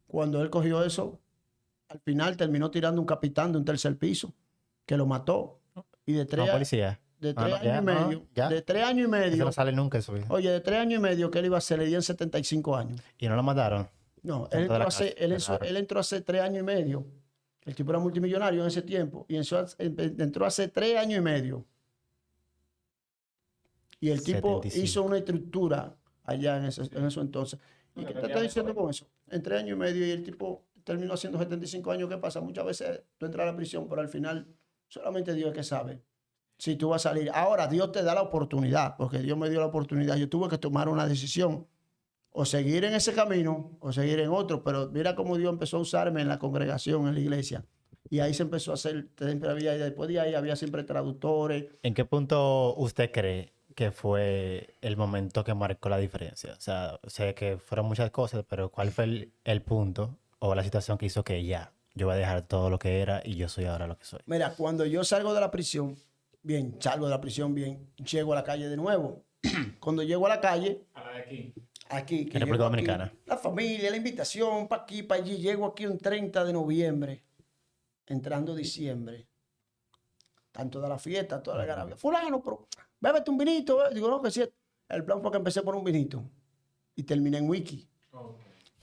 S2: cuando él cogió eso, al final terminó tirando un capitán de un 3er piso que lo mató. Y de 3
S1: No, policía.
S2: de
S1: Ah,
S2: 3
S1: no,
S2: años
S1: ya,
S2: y medio,
S1: no, ya.
S2: de 3 años y
S1: Eso
S2: medio,
S1: no sale nunca eso. Viejo.
S2: oye, de 3 años y medio que él iba a hacer, le dieron 75 años.
S1: Y no lo mataron.
S2: No,
S1: Dentro de la cárcel,
S2: él entró hace 3 años y medio. El tipo era multimillonario en ese tiempo. Y entró hace 3 años y medio. Y el tipo
S1: 75.
S2: hizo una estructura allá en eso entonces. ¿Y qué te está diciendo con eso? En 3 años y medio y el tipo terminó haciendo 75 años. ¿Qué pasa? Muchas veces tú entras a la prisión, pero al final Solamente Dios es que sabe si tú vas a salir. Ahora, Dios te da la oportunidad, porque Dios me dio la oportunidad. Yo tuve que tomar una decisión, o seguir en ese camino, o seguir en otro. Pero mira cómo Dios empezó a usarme en la congregación, en la iglesia. Y ahí se empezó a hacer, siempre había, y después de ahí había siempre traductores.
S1: ¿En qué punto usted cree que fue el momento que marcó la diferencia? O sea, sé que fueron muchas cosas, pero ¿cuál fue el punto o la situación que hizo que ya, yo voy a dejar todo lo que era y yo soy ahora lo que soy?
S2: Mira, cuando yo salgo de la prisión, bien, salgo de la prisión, bien, llego a la calle de nuevo. Cuando llego a la calle, aquí, que
S1: En República
S2: llego aquí,
S1: Dominicana.
S2: la familia, la invitación, para aquí, para allí, llego aquí un 30 de noviembre, entrando diciembre. Tanto de la fiesta, toda la garabia. Fulano, pero bébete un vinito. Digo, no, que sí. El plan fue que empecé por un vinito y terminé en whisky.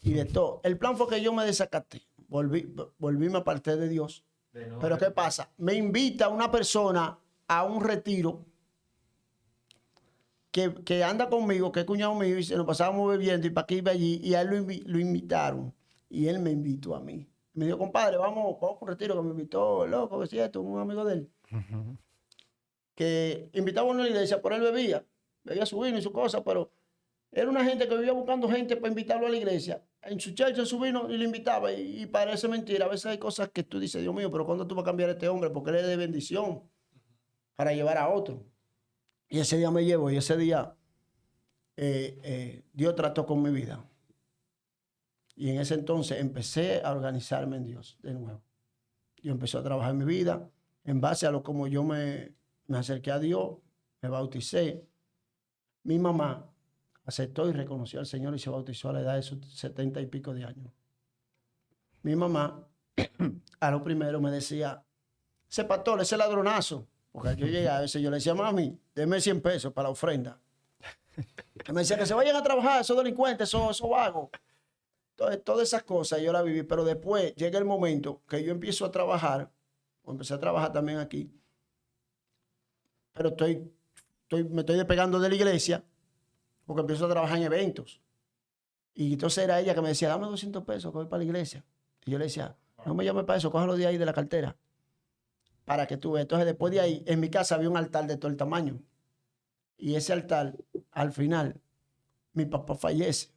S2: Y de todo. El plan fue que yo me desacaté. Volví, me aparté de Dios. Pero ¿qué pasa? Me invita una persona a un retiro que anda conmigo, que es cuñado mío, y se nos pasábamos bebiendo y para aquí y para allí, y a él lo invitaron. Y él me invitó a mí. Me dijo, compadre, vamos a un retiro que me invitó, loco, que es cierto, un amigo de él. Que invitaba a una iglesia, por él bebía su vino y su cosa, pero era una gente que vivía buscando gente para invitarlo a la iglesia. En su church, en su vino, y lo invitaba. Y parece mentira. A veces hay cosas que tú dices, Dios mío, pero ¿cuándo tú vas a cambiar a este hombre? Porque él es de bendición para llevar a otro. Y ese día me llevo, y ese día Dios trató con mi vida. Y en ese entonces empecé a organizarme en Dios de nuevo. Yo empecé a trabajar en mi vida en base a lo como yo me acerqué a Dios, me bauticé. Mi mamá aceptó y reconoció al Señor y se bautizó a la edad de sus 70 y pico de años. Mi mamá a lo primero me decía, ese pastor, ese ladronazo. Porque yo llegué a veces, yo le decía, mami, deme 100 pesos para la ofrenda. Y me decía que se vayan a trabajar, esos delincuentes, esos vagos. Entonces, todas esas cosas yo las viví, pero después llega el momento que yo empiezo a trabajar, o empecé a trabajar también aquí, pero me estoy despegando de la iglesia, porque empiezo a trabajar en eventos. Y entonces era ella que me decía, dame 200 pesos que voy para la iglesia. Y yo le decía, no me llame para eso, cógelo de ahí de la cartera, para que tú veas. Entonces después de ahí, en mi casa había un altar de todo el tamaño. Y ese altar, al final, mi papá fallece.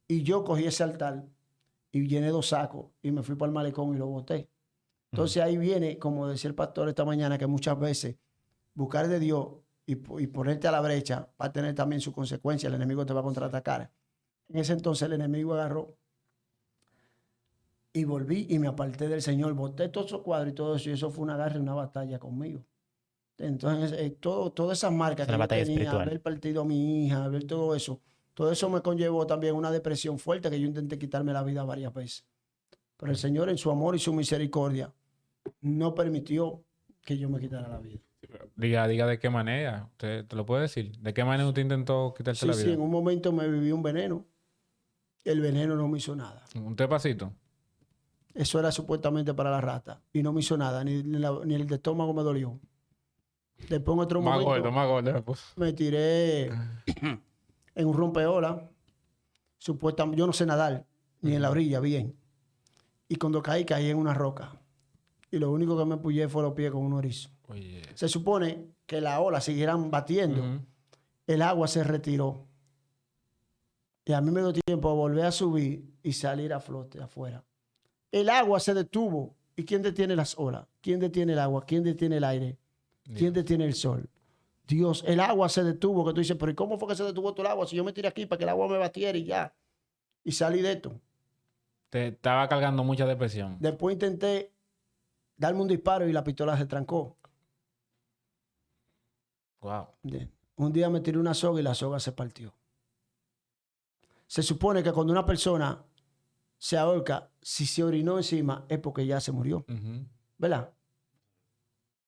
S2: Y yo cogí ese altar y llené 2 sacos y me fui para el malecón y lo boté. Entonces ahí viene, como decía el pastor esta mañana, que muchas veces buscar de Dios y ponerte a la brecha va a tener también su consecuencia. El enemigo te va a contraatacar. En ese entonces el enemigo agarró y volví y me aparté del Señor. Boté todos esos cuadros y todo eso. Y eso fue una guerra y una batalla conmigo. Entonces, todas esas marcas que yo tenía,
S1: espiritual.
S2: haber partido a mi hija, haber todo eso me conllevó también una depresión fuerte que yo intenté quitarme la vida varias veces. Pero el Señor en su amor y su misericordia no permitió que yo me quitara la vida.
S3: Diga de qué manera. ¿Usted te lo puede decir? ¿De qué manera usted intentó quitarse la vida?
S2: Sí, en un momento me viví un veneno. El veneno no me hizo nada.
S3: ¿Un tepacito?
S2: Eso era supuestamente para la rata. Y no me hizo nada. Ni el de estómago me dolió. Después en otro momento
S3: Más gordo. Pues.
S2: me tiré en un rompeolas. Supuestamente, yo no sé nadar, ni en la orilla, bien. Y cuando caí en una roca. Y lo único que me puyé fue los pies con un erizo.
S3: Oye.
S2: Se supone que las olas siguieran batiendo. El agua se retiró. Y a mí me dio tiempo a volver a subir y salir a flote afuera. El agua se detuvo. ¿Y quién detiene las olas? ¿Quién detiene el agua? ¿Quién detiene el aire? ¿Quién detiene el sol? Dios. El agua se detuvo. Que tú dices, pero ¿y cómo fue que se detuvo todo el agua? Si yo me tiré aquí para que el agua me batiera y ya. Y salí de esto.
S3: Te estaba cargando mucha depresión.
S2: Después intenté darme un disparo y la pistola se trancó.
S3: Wow.
S2: Un día me tiré una soga y la soga se partió. Se supone que cuando una persona se ahorca, si se orinó encima, es porque ya se murió. ¿Verdad?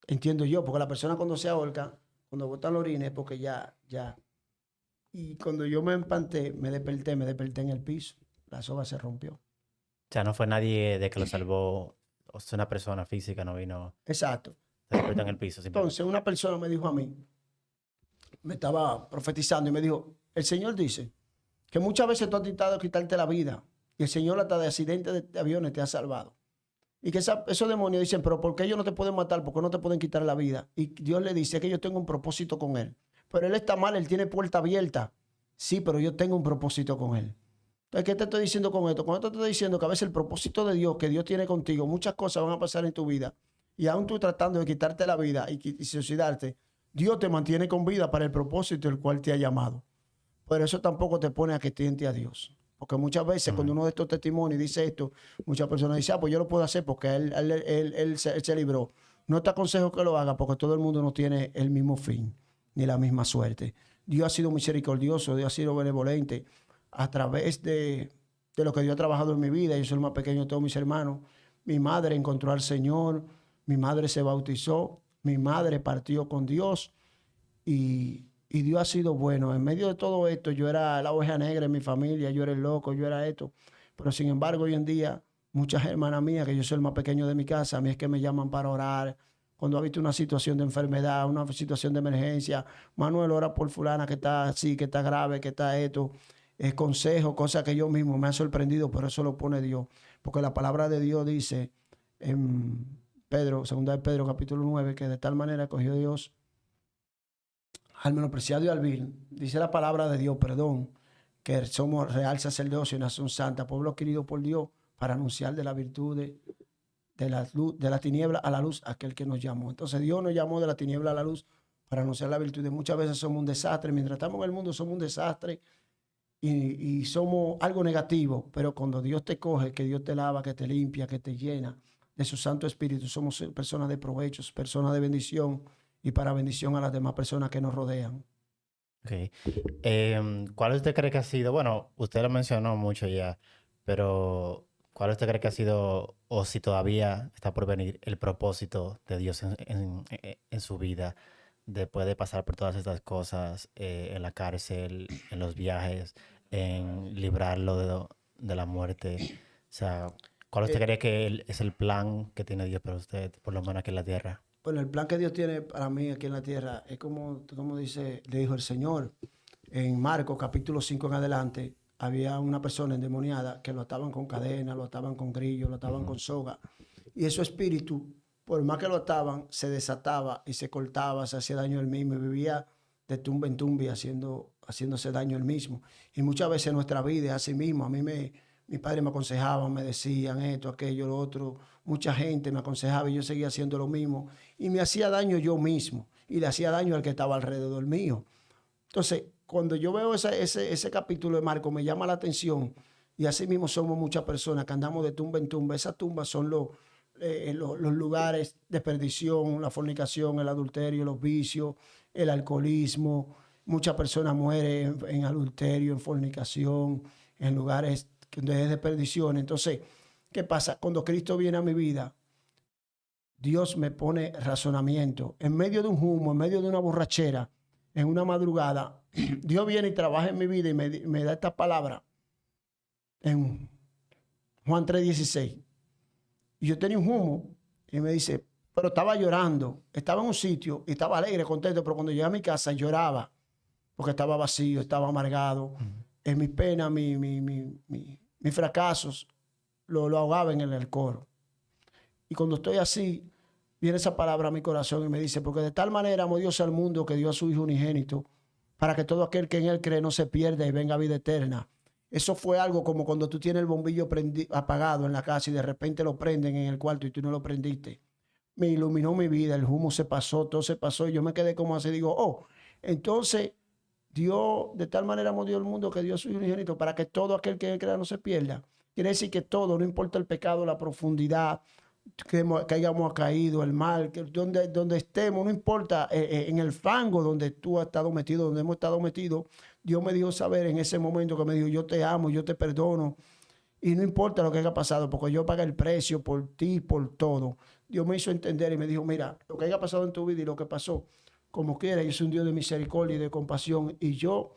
S2: Entiendo yo, porque la persona cuando se ahorca, cuando bota la orina, es porque ya. Y cuando yo me empanté, me desperté en el piso. La soga se rompió.
S1: O sea, no fue nadie de que lo salvó, o sea, una persona física no vino,
S2: Exacto.
S1: se despertó en el piso.
S2: Entonces, una persona me dijo a mí, me estaba profetizando y me dijo, el Señor dice que muchas veces tú has intentado quitarte la vida y el Señor hasta de accidentes de aviones te ha salvado. Y que esos demonios dicen, pero ¿por qué ellos no te pueden matar? ¿Por qué no te pueden quitar la vida? Y Dios le dice que yo tengo un propósito con él. Pero él está mal, él tiene puerta abierta. Sí, pero yo tengo un propósito con él. Entonces, ¿qué te estoy diciendo con esto? Con esto te estoy diciendo que a veces el propósito de Dios que Dios tiene contigo, muchas cosas van a pasar en tu vida. Y aún tú tratando de quitarte la vida y suicidarte, Dios te mantiene con vida para el propósito el cual te ha llamado. Pero eso tampoco te pone a que tiente a Dios. Porque muchas veces cuando uno de estos testimonios dice esto, muchas personas dicen, pues yo lo puedo hacer porque él se libró. No te aconsejo que lo haga porque todo el mundo no tiene el mismo fin ni la misma suerte. Dios ha sido misericordioso, Dios ha sido benevolente a través de lo que Dios ha trabajado en mi vida. Yo soy el más pequeño de todos mis hermanos. Mi madre encontró al Señor, mi madre se bautizó, mi madre partió con Dios y Dios ha sido bueno. En medio de todo esto, yo era la oveja negra en mi familia, yo era el loco, yo era esto. Pero sin embargo, hoy en día, muchas hermanas mías, que yo soy el más pequeño de mi casa, a mí es que me llaman para orar. Cuando ha visto una situación de enfermedad, una situación de emergencia, Manuel, ora por fulana que está así, que está grave, que está esto. Consejo, cosas que yo mismo me ha sorprendido, pero eso lo pone Dios. Porque la palabra de Dios dice en Pedro, 2 de Pedro, capítulo 9, que de tal manera cogió Dios al menospreciado y al vil. Dice la palabra de Dios, perdón, que somos real sacerdocio y nación santa, pueblo querido por Dios, para anunciar de la virtud de la tiniebla a la luz aquel que nos llamó. Entonces Dios nos llamó de la tiniebla a la luz para anunciar la virtud. Muchas veces somos un desastre. Mientras estamos en el mundo somos un desastre y somos algo negativo. Pero cuando Dios te coge, que Dios te lava, que te limpia, que te llena de su Santo Espíritu, somos personas de provechos, personas de bendición y para bendición a las demás personas que nos rodean.
S1: Ok. ¿Cuál usted cree que ha sido? Bueno, usted lo mencionó mucho ya, pero ¿cuál usted cree que ha sido, o si todavía está por venir, el propósito de Dios en su vida, después de pasar por todas estas cosas, en la cárcel, en los viajes, en librarlo de la muerte? O sea, ¿cuál usted cree que es el plan que tiene Dios para usted, por lo menos aquí en la tierra?
S2: Bueno, el plan que Dios tiene para mí aquí en la tierra es como dice, le dijo el Señor. En Marcos capítulo 5 en adelante, había una persona endemoniada que lo ataban con cadenas, lo ataban con grillos, lo ataban con soga. Y ese espíritu, por más que lo ataban, se desataba y se cortaba, se hacía daño él mismo y vivía de tumba en tumba haciéndose daño él mismo. Y muchas veces en nuestra vida es así mismo. Mi padre me aconsejaba, me decían esto, aquello, lo otro. Mucha gente me aconsejaba y yo seguía haciendo lo mismo. Y me hacía daño yo mismo. Y le hacía daño al que estaba alrededor mío. Entonces, cuando yo veo ese capítulo de Marcos, me llama la atención. Y así mismo somos muchas personas que andamos de tumba en tumba. Esas tumbas son los lugares de perdición, la fornicación, el adulterio, los vicios, el alcoholismo. Muchas personas mueren en adulterio, en fornicación, en lugares de perdición. Entonces, ¿qué pasa? Cuando Cristo viene a mi vida, Dios me pone razonamiento. En medio de un humo, en medio de una borrachera, en una madrugada, Dios viene y trabaja en mi vida y me da esta palabra en Juan 3:16. Y yo tenía un humo y me dice, pero estaba llorando. Estaba en un sitio y estaba alegre, contento, pero cuando llegué a mi casa lloraba porque estaba vacío, estaba amargado. En mis penas, mis fracasos, lo ahogaba en el alcohol. Y cuando estoy así, viene esa palabra a mi corazón y me dice, porque de tal manera amó Dios al mundo que dio a su Hijo unigénito, para que todo aquel que en Él cree no se pierda y venga a vida eterna. Eso fue algo como cuando tú tienes el bombillo apagado en la casa y de repente lo prenden en el cuarto y tú no lo prendiste. Me iluminó mi vida, el humo se pasó, todo se pasó y yo me quedé como así, digo, oh, entonces Dios de tal manera amó Dios al mundo que dio a su Hijo unigénito para que todo aquel que en Él crea no se pierda. Quiere decir que todo, no importa el pecado, la profundidad, que hayamos caído, el mal, que donde estemos, no importa, en el fango donde tú has estado metido, donde hemos estado metidos, Dios me dio saber en ese momento que me dijo, yo te amo, yo te perdono, y no importa lo que haya pasado, porque yo pagué el precio por ti, por todo. Dios me hizo entender y me dijo, mira, lo que haya pasado en tu vida y lo que pasó, como quiera, yo soy un Dios de misericordia y de compasión, y yo,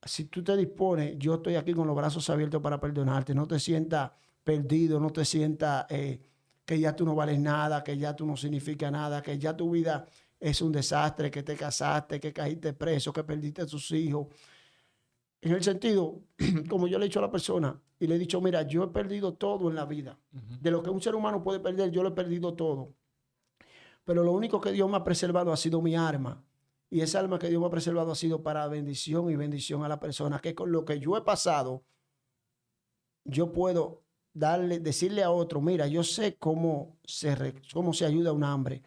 S2: si tú te dispones, yo estoy aquí con los brazos abiertos para perdonarte. No te sientas perdido, no te sientas que ya tú no vales nada, que ya tú no significas nada, que ya tu vida es un desastre, que te casaste, que caíste preso, que perdiste a tus hijos. En el sentido, como yo le he dicho a la persona, y le he dicho, mira, yo he perdido todo en la vida. De lo que un ser humano puede perder, yo lo he perdido todo. Pero lo único que Dios me ha preservado ha sido mi alma. Y esa alma que Dios me ha preservado ha sido para bendición y bendición a la persona. Que con lo que yo he pasado, yo puedo decirle a otro, mira, yo sé cómo se ayuda a un hambre.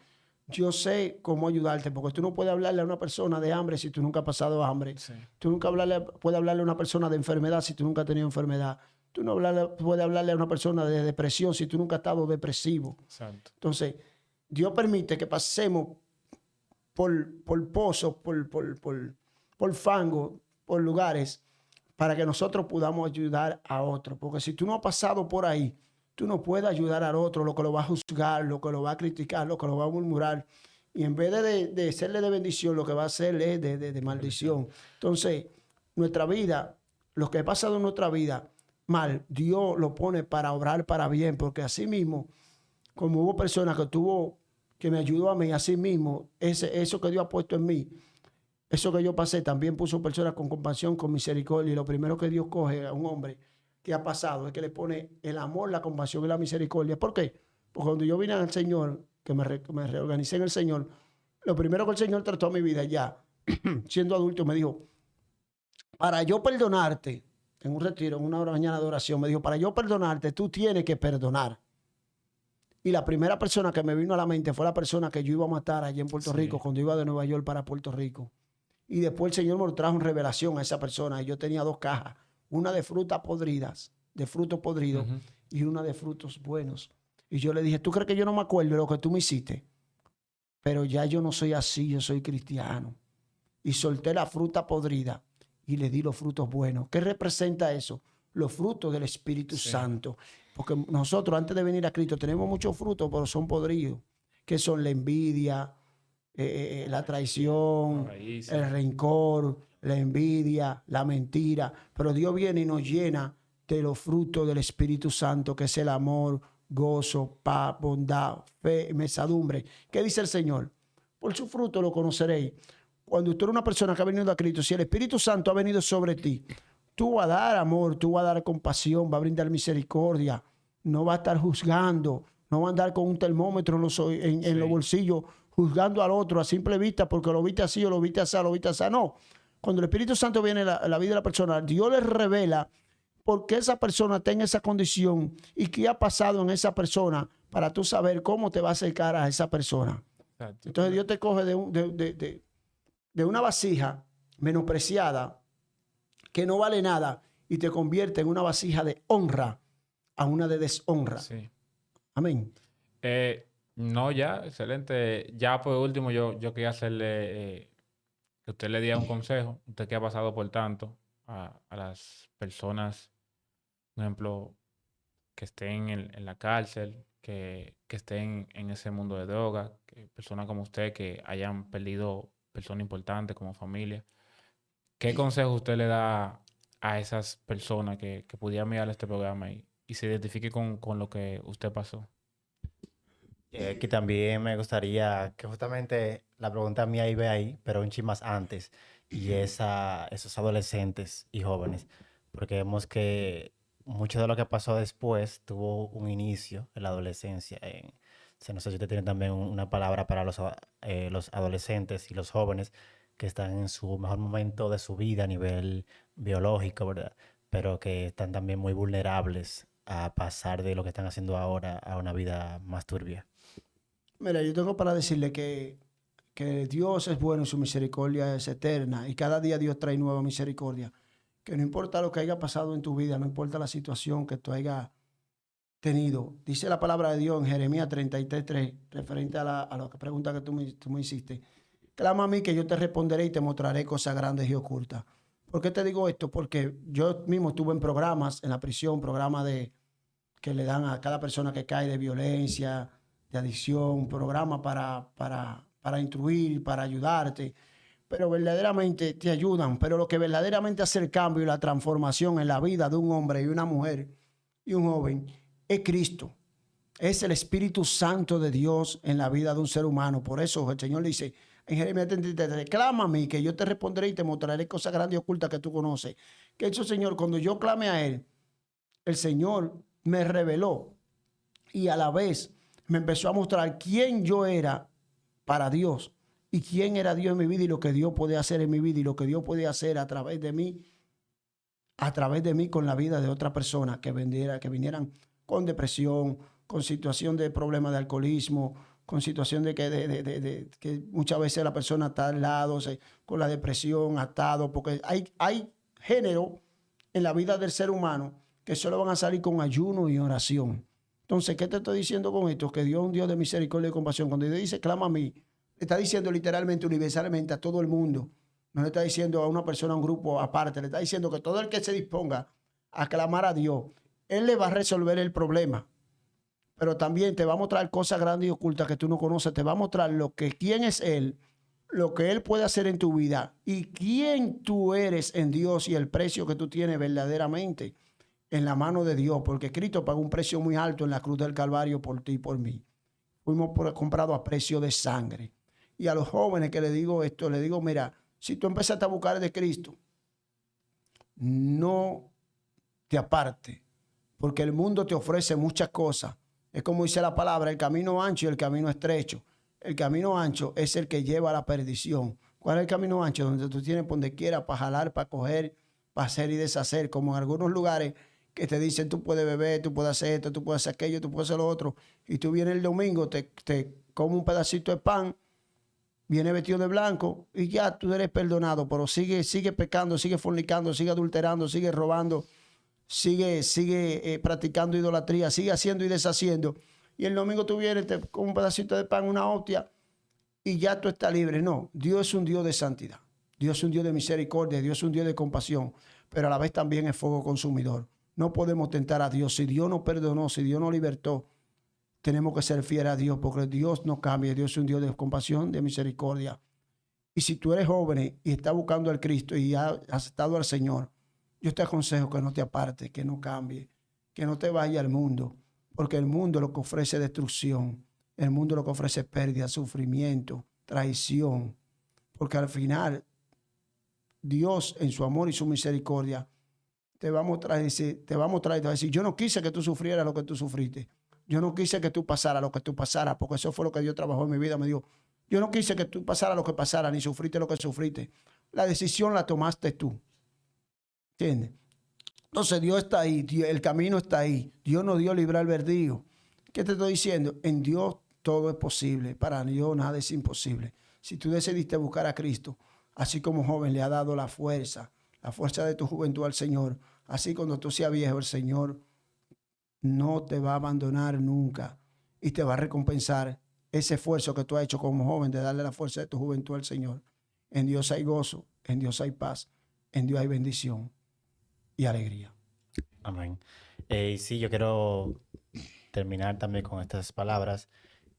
S2: Yo sé cómo ayudarte, porque tú no puedes hablarle a una persona de hambre si tú nunca has pasado hambre.
S3: Sí.
S2: Tú nunca puedes hablarle a una persona de enfermedad si tú nunca has tenido enfermedad. Tú no puedes hablarle a una persona de depresión si tú nunca has estado depresivo.
S3: Exacto.
S2: Entonces, Dios permite que pasemos por pozos, por fango, por lugares, para que nosotros podamos ayudar a otro. Porque si tú no has pasado por ahí, tú no puedes ayudar al otro, lo que lo va a juzgar, lo que lo va a criticar, lo que lo va a murmurar. Y en vez de serle de bendición, lo que va a hacerle es de maldición. Entonces, nuestra vida, lo que ha pasado en nuestra vida, mal, Dios lo pone para obrar para bien, porque así mismo, como hubo personas que me ayudó a mí, así mismo, eso que Dios ha puesto en mí, eso que yo pasé, también puso personas con compasión, con misericordia. Y lo primero que Dios coge a un hombre que ha pasado es que le pone el amor, la compasión y la misericordia. ¿Por qué? Porque cuando yo vine al Señor, que me reorganicé en el Señor, lo primero que el Señor trató a mi vida ya, siendo adulto, me dijo, para yo perdonarte, en un retiro, en una hora mañana de oración, me dijo, para yo perdonarte, tú tienes que perdonar. Y la primera persona que me vino a la mente fue la persona que yo iba a matar allá en Puerto Rico, cuando iba de Nueva York para Puerto Rico. Y después el Señor me lo trajo en revelación a esa persona. Y yo tenía 2 cajas, una de frutas podridas, de frutos podridos, y una de frutos buenos. Y yo le dije, ¿tú crees que yo no me acuerdo de lo que tú me hiciste? Pero ya yo no soy así, yo soy cristiano. Y solté la fruta podrida y le di los frutos buenos. ¿Qué representa eso? Los frutos del Espíritu Santo. Porque nosotros antes de venir a Cristo tenemos muchos frutos, pero son podridos. Que son la envidia, la traición, el rencor, la envidia, la mentira. Pero Dios viene y nos llena de los frutos del Espíritu Santo, que es el amor, gozo, paz, bondad, fe, mansedumbre. ¿Qué dice el Señor? Por su fruto lo conoceréis. Cuando tú eres una persona que ha venido a Cristo, si el Espíritu Santo ha venido sobre ti, tú vas a dar amor, tú vas a dar compasión, vas a brindar misericordia, no vas a estar juzgando, no vas a andar con un termómetro en los bolsillos juzgando al otro a simple vista porque lo viste así o lo viste así, lo viste así. No. Cuando el Espíritu Santo viene a la vida de la persona, Dios le revela por qué esa persona está en esa condición y qué ha pasado en esa persona para tú saber cómo te va a acercar a esa persona. Exacto. Entonces Dios te coge de una vasija menospreciada que no vale nada y te convierte en una vasija de honra a una de deshonra.
S3: Sí.
S2: Amén.
S3: No, ya, excelente. Ya por último, yo quería hacerle que usted le diera un consejo. Usted que ha pasado por tanto a las personas, por ejemplo, que estén en la cárcel, que estén en ese mundo de droga, que personas como usted que hayan perdido personas importantes como familia. ¿Qué consejo usted le da a esas personas que pudieran mirar este programa y se identifique con lo que usted pasó?
S1: Que también me gustaría que justamente la pregunta mía iba ahí, pero un chin más antes, y es a esos adolescentes y jóvenes, porque vemos que mucho de lo que pasó después tuvo un inicio en la adolescencia. No sé si usted tiene también una palabra para los adolescentes y los jóvenes que están en su mejor momento de su vida a nivel biológico, ¿verdad? Pero que están también muy vulnerables a pasar de lo que están haciendo ahora a una vida más turbia.
S2: Mira, yo tengo para decirle que Dios es bueno y su misericordia es eterna y cada día Dios trae nueva misericordia. Que no importa lo que haya pasado en tu vida, no importa la situación que tú hayas tenido. Dice la palabra de Dios en Jeremías 33:3, referente a la pregunta que tú me hiciste. Clama a mí que yo te responderé y te mostraré cosas grandes y ocultas. ¿Por qué te digo esto? Porque yo mismo estuve en programas en la prisión, programas que le dan a cada persona que cae de violencia, de adicción, programa para instruir, para ayudarte, pero verdaderamente te ayudan. Pero lo que verdaderamente hace el cambio y la transformación en la vida de un hombre y una mujer y un joven es Cristo. Es el Espíritu Santo de Dios en la vida de un ser humano. Por eso el Señor dice en Jeremías 33, clama a mí que yo te responderé y te mostraré cosas grandes y ocultas que tú conoces. ¿Qué hizo el Señor? Cuando yo clamé a Él, el Señor me reveló y a la vez me empezó a mostrar quién yo era para Dios y quién era Dios en mi vida y lo que Dios podía hacer en mi vida y lo que Dios podía hacer a través de mí con la vida de otra persona que vinieran con depresión, con situación de problemas de alcoholismo, con situación de que muchas veces la persona está al lado, con la depresión, atado, porque hay género en la vida del ser humano que solo van a salir con ayuno y oración. Entonces, ¿qué te estoy diciendo con esto? Que Dios es un Dios de misericordia y compasión. Cuando Dios dice, clama a mí, está diciendo literalmente, universalmente a todo el mundo. No le está diciendo a una persona, a un grupo aparte. Le está diciendo que todo el que se disponga a clamar a Dios, Él le va a resolver el problema. Pero también te va a mostrar cosas grandes y ocultas que tú no conoces. Te va a mostrar quién es Él, lo que Él puede hacer en tu vida y quién tú eres en Dios y el precio que tú tienes verdaderamente en la mano de Dios. Porque Cristo pagó un precio muy alto en la cruz del Calvario por ti y por mí. Fuimos comprados a precio de sangre. Y a los jóvenes que les digo esto, les digo, mira, si tú empezaste a buscar de Cristo, no te aparte, porque el mundo te ofrece muchas cosas. Es como dice la palabra, el camino ancho y el camino estrecho. El camino ancho es el que lleva a la perdición. ¿Cuál es el camino ancho? Donde tú tienes por donde quiera para jalar, para coger, para hacer y deshacer. Como en algunos lugares que te dicen, tú puedes beber, tú puedes hacer esto, tú puedes hacer aquello, tú puedes hacer lo otro. Y tú vienes el domingo, te comes un pedacito de pan, viene vestido de blanco y ya tú eres perdonado, pero sigue pecando, sigue fornicando, sigue adulterando, sigue robando, sigue practicando idolatría, sigue haciendo y deshaciendo. Y el domingo tú vienes, te comes un pedacito de pan, una hostia, y ya tú estás libre. No, Dios es un Dios de santidad. Dios es un Dios de misericordia, Dios es un Dios de compasión, pero a la vez también es fuego consumidor. No podemos tentar a Dios. Si Dios nos perdonó, si Dios nos libertó, tenemos que ser fieles a Dios, porque Dios no cambia. Dios es un Dios de compasión, de misericordia. Y si tú eres joven y estás buscando al Cristo y has aceptado al Señor, yo te aconsejo que no te apartes, que no cambie, que no te vayas al mundo, porque el mundo lo que ofrece es destrucción, el mundo lo que ofrece es pérdida, sufrimiento, traición, porque al final Dios en su amor y su misericordia te va a mostrar y te va a decir, yo no quise que tú sufrieras lo que tú sufriste. Yo no quise que tú pasaras lo que tú pasaras, porque eso fue lo que Dios trabajó en mi vida. Me dijo, yo no quise que tú pasaras lo que pasara, ni sufriste lo que sufriste. La decisión la tomaste tú. ¿Entiendes? Entonces Dios está ahí, el camino está ahí. Dios nos dio libre albedrío. ¿Qué te estoy diciendo? En Dios todo es posible. Para Dios nada es imposible. Si tú decidiste buscar a Cristo, así como joven le ha dado la fuerza de tu juventud al Señor, así cuando tú seas viejo, el Señor no te va a abandonar nunca y te va a recompensar ese esfuerzo que tú has hecho como joven de darle la fuerza de tu juventud al Señor. En Dios hay gozo, en Dios hay paz, en Dios hay bendición y alegría.
S1: Amén. Sí, yo quiero terminar también con estas palabras.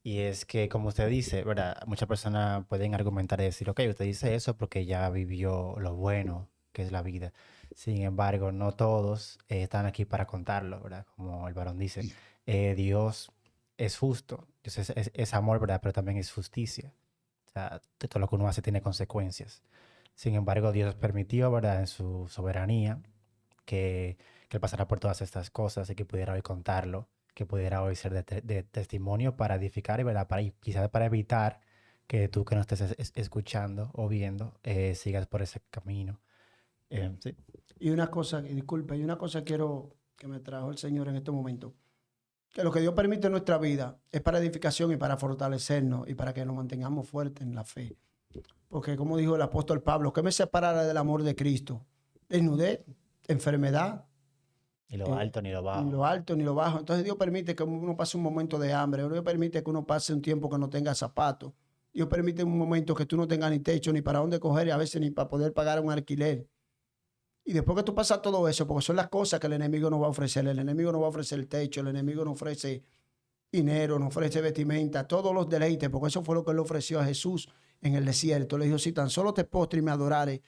S1: Y es que, como usted dice, ¿verdad? Muchas personas pueden argumentar y decir, ok, usted dice eso porque ya vivió lo bueno que es la vida. Sin embargo, no todos están aquí para contarlo, ¿verdad? Como el varón dice, Dios es justo, Dios es amor, ¿verdad? Pero también es justicia. O sea, todo lo que uno hace tiene consecuencias. Sin embargo, Dios permitió, ¿verdad? En su soberanía que él pasara por todas estas cosas y que pudiera hoy contarlo, que pudiera hoy ser de testimonio para edificar y, ¿verdad? Quizás para evitar que tú que no estés escuchando o viendo sigas por ese camino. Sí.
S2: Y una cosa, disculpe, y una cosa quiero que me trajo el Señor en este momento, que lo que Dios permite en nuestra vida es para edificación y para fortalecernos y para que nos mantengamos fuertes en la fe. Porque como dijo el apóstol Pablo, ¿qué me separará del amor de Cristo? Desnudez, enfermedad.
S1: Ni lo alto ni lo bajo.
S2: Ni lo alto ni lo bajo. Entonces Dios permite que uno pase un momento de hambre. Dios permite que uno pase un tiempo que no tenga zapatos. Dios permite un momento que tú no tengas ni techo, ni para dónde coger y a veces ni para poder pagar un alquiler. Y después que tú pasas todo eso, porque son las cosas que el enemigo nos va a ofrecer. El enemigo nos va a ofrecer el techo, el enemigo nos ofrece dinero, nos ofrece vestimenta, todos los deleites, porque eso fue lo que él ofreció a Jesús en el desierto. Le dijo, si tan solo te postres y me adorares,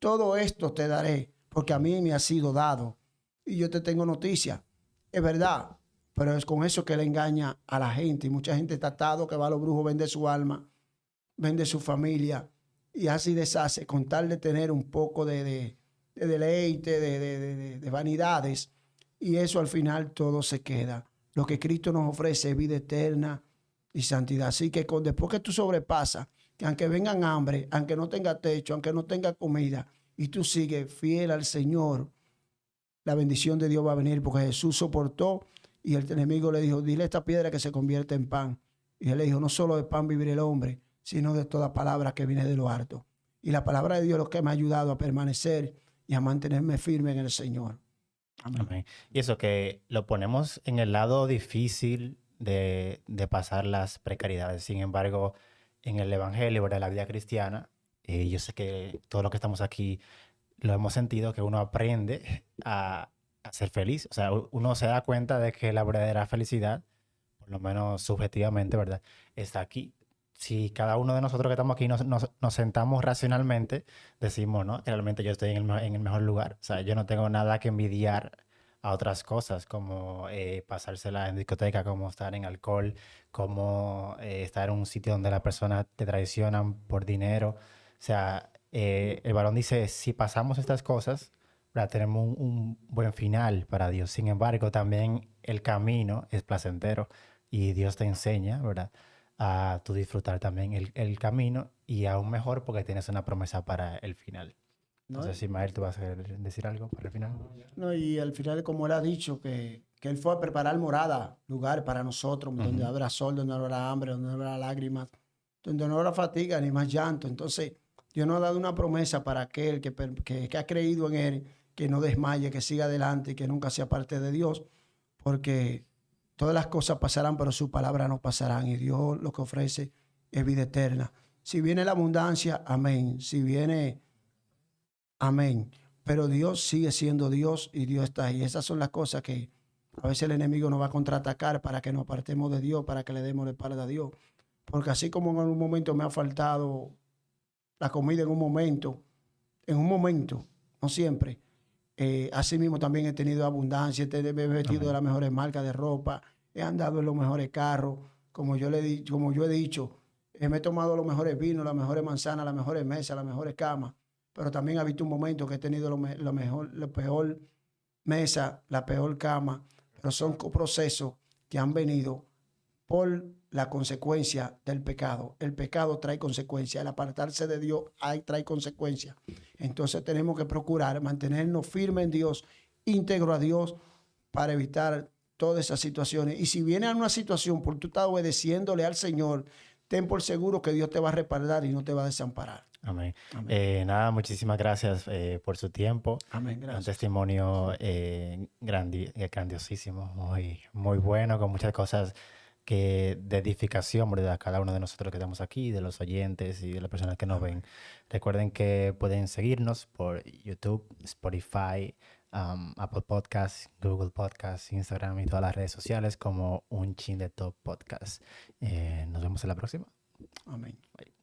S2: todo esto te daré, porque a mí me ha sido dado. Y yo te tengo noticia. Es verdad, pero es con eso que él engaña a la gente. Y mucha gente está atado, que va a los brujos, vende su alma, vende su familia y así deshace con tal de tener un poco de deleite, de vanidades. Y eso al final todo se queda. Lo que Cristo nos ofrece es vida eterna y santidad. Así que después que tú sobrepasas, que aunque vengan hambre, aunque no tenga techo, aunque no tenga comida, y tú sigues fiel al Señor, la bendición de Dios va a venir, porque Jesús soportó y el enemigo le dijo, dile a esta piedra que se convierte en pan. Y él le dijo, no solo de pan vivirá el hombre, sino de toda palabra que viene de lo alto. Y la palabra de Dios es lo que me ha ayudado a permanecer y a mantenerme firme en el Señor. Amén.
S1: Amén. Y eso que lo ponemos en el lado difícil de pasar las precariedades. Sin embargo, en el Evangelio, ¿verdad? La vida cristiana, yo sé que todos los que estamos aquí lo hemos sentido, que uno aprende a ser feliz. O sea, uno se da cuenta de que la verdadera felicidad, por lo menos subjetivamente, ¿verdad? Está aquí. Si cada uno de nosotros que estamos aquí nos sentamos racionalmente, decimos, ¿no? Realmente yo estoy en el mejor lugar. O sea, yo no tengo nada que envidiar a otras cosas, como pasársela en discoteca, como estar en alcohol, como estar en un sitio donde las personas te traicionan por dinero. O sea, el varón dice, si pasamos estas cosas, ¿verdad? Tenemos un buen final para Dios. Sin embargo, también el camino es placentero y Dios te enseña, ¿verdad? A tú disfrutar también el camino y aún mejor porque tienes una promesa para el final.
S2: ¿No?
S1: No sé si Mael, tú vas a decir algo para el final.
S2: No, y al final, como él ha dicho, que él fue a preparar morada, lugar para nosotros, donde habrá sol, donde no habrá hambre, donde no habrá lágrimas, donde no habrá fatiga ni más llanto. Entonces, Dios nos ha dado una promesa para aquel que ha creído en él, que no desmaye, que siga adelante y que nunca sea parte de Dios, porque todas las cosas pasarán, pero su palabra no pasarán. Y Dios lo que ofrece es vida eterna. Si viene la abundancia, amén. Si viene, amén. Pero Dios sigue siendo Dios y Dios está ahí. Esas son las cosas que a veces el enemigo nos va a contraatacar para que nos apartemos de Dios, para que le demos la espalda a Dios. Porque así como en algún momento me ha faltado la comida en un momento, no siempre. Así mismo también he tenido abundancia, he vestido de las mejores marcas de ropa, he andado en los mejores carros, como yo he dicho, me he tomado los mejores vinos, las mejores manzanas, las mejores mesas, las mejores camas, pero también ha visto un momento que he tenido la peor mesa, la peor cama, pero son procesos que han venido por la consecuencia del pecado. El pecado trae consecuencias, el apartarse de Dios trae consecuencias. Entonces tenemos que procurar mantenernos firmes en Dios, íntegro a Dios, para evitar todas esas situaciones. Y si viene a una situación por tú estar obedeciéndole al Señor, ten por seguro que Dios te va a respaldar y no te va a desamparar.
S1: Amén.
S2: Amén.
S1: Nada, muchísimas gracias por su tiempo.
S2: Amén,
S1: Un
S2: gracias.
S1: testimonio grandiosísimo, muy bueno, con muchas cosas de edificación, ¿verdad? Cada uno de nosotros que estamos aquí, de los oyentes y de las personas que nos ven. Recuerden que pueden seguirnos por YouTube, Spotify, Apple Podcasts, Google Podcasts, Instagram y todas las redes sociales como Un Chin de Top Podcast. Nos vemos en la próxima.
S2: Amén.
S1: Bye.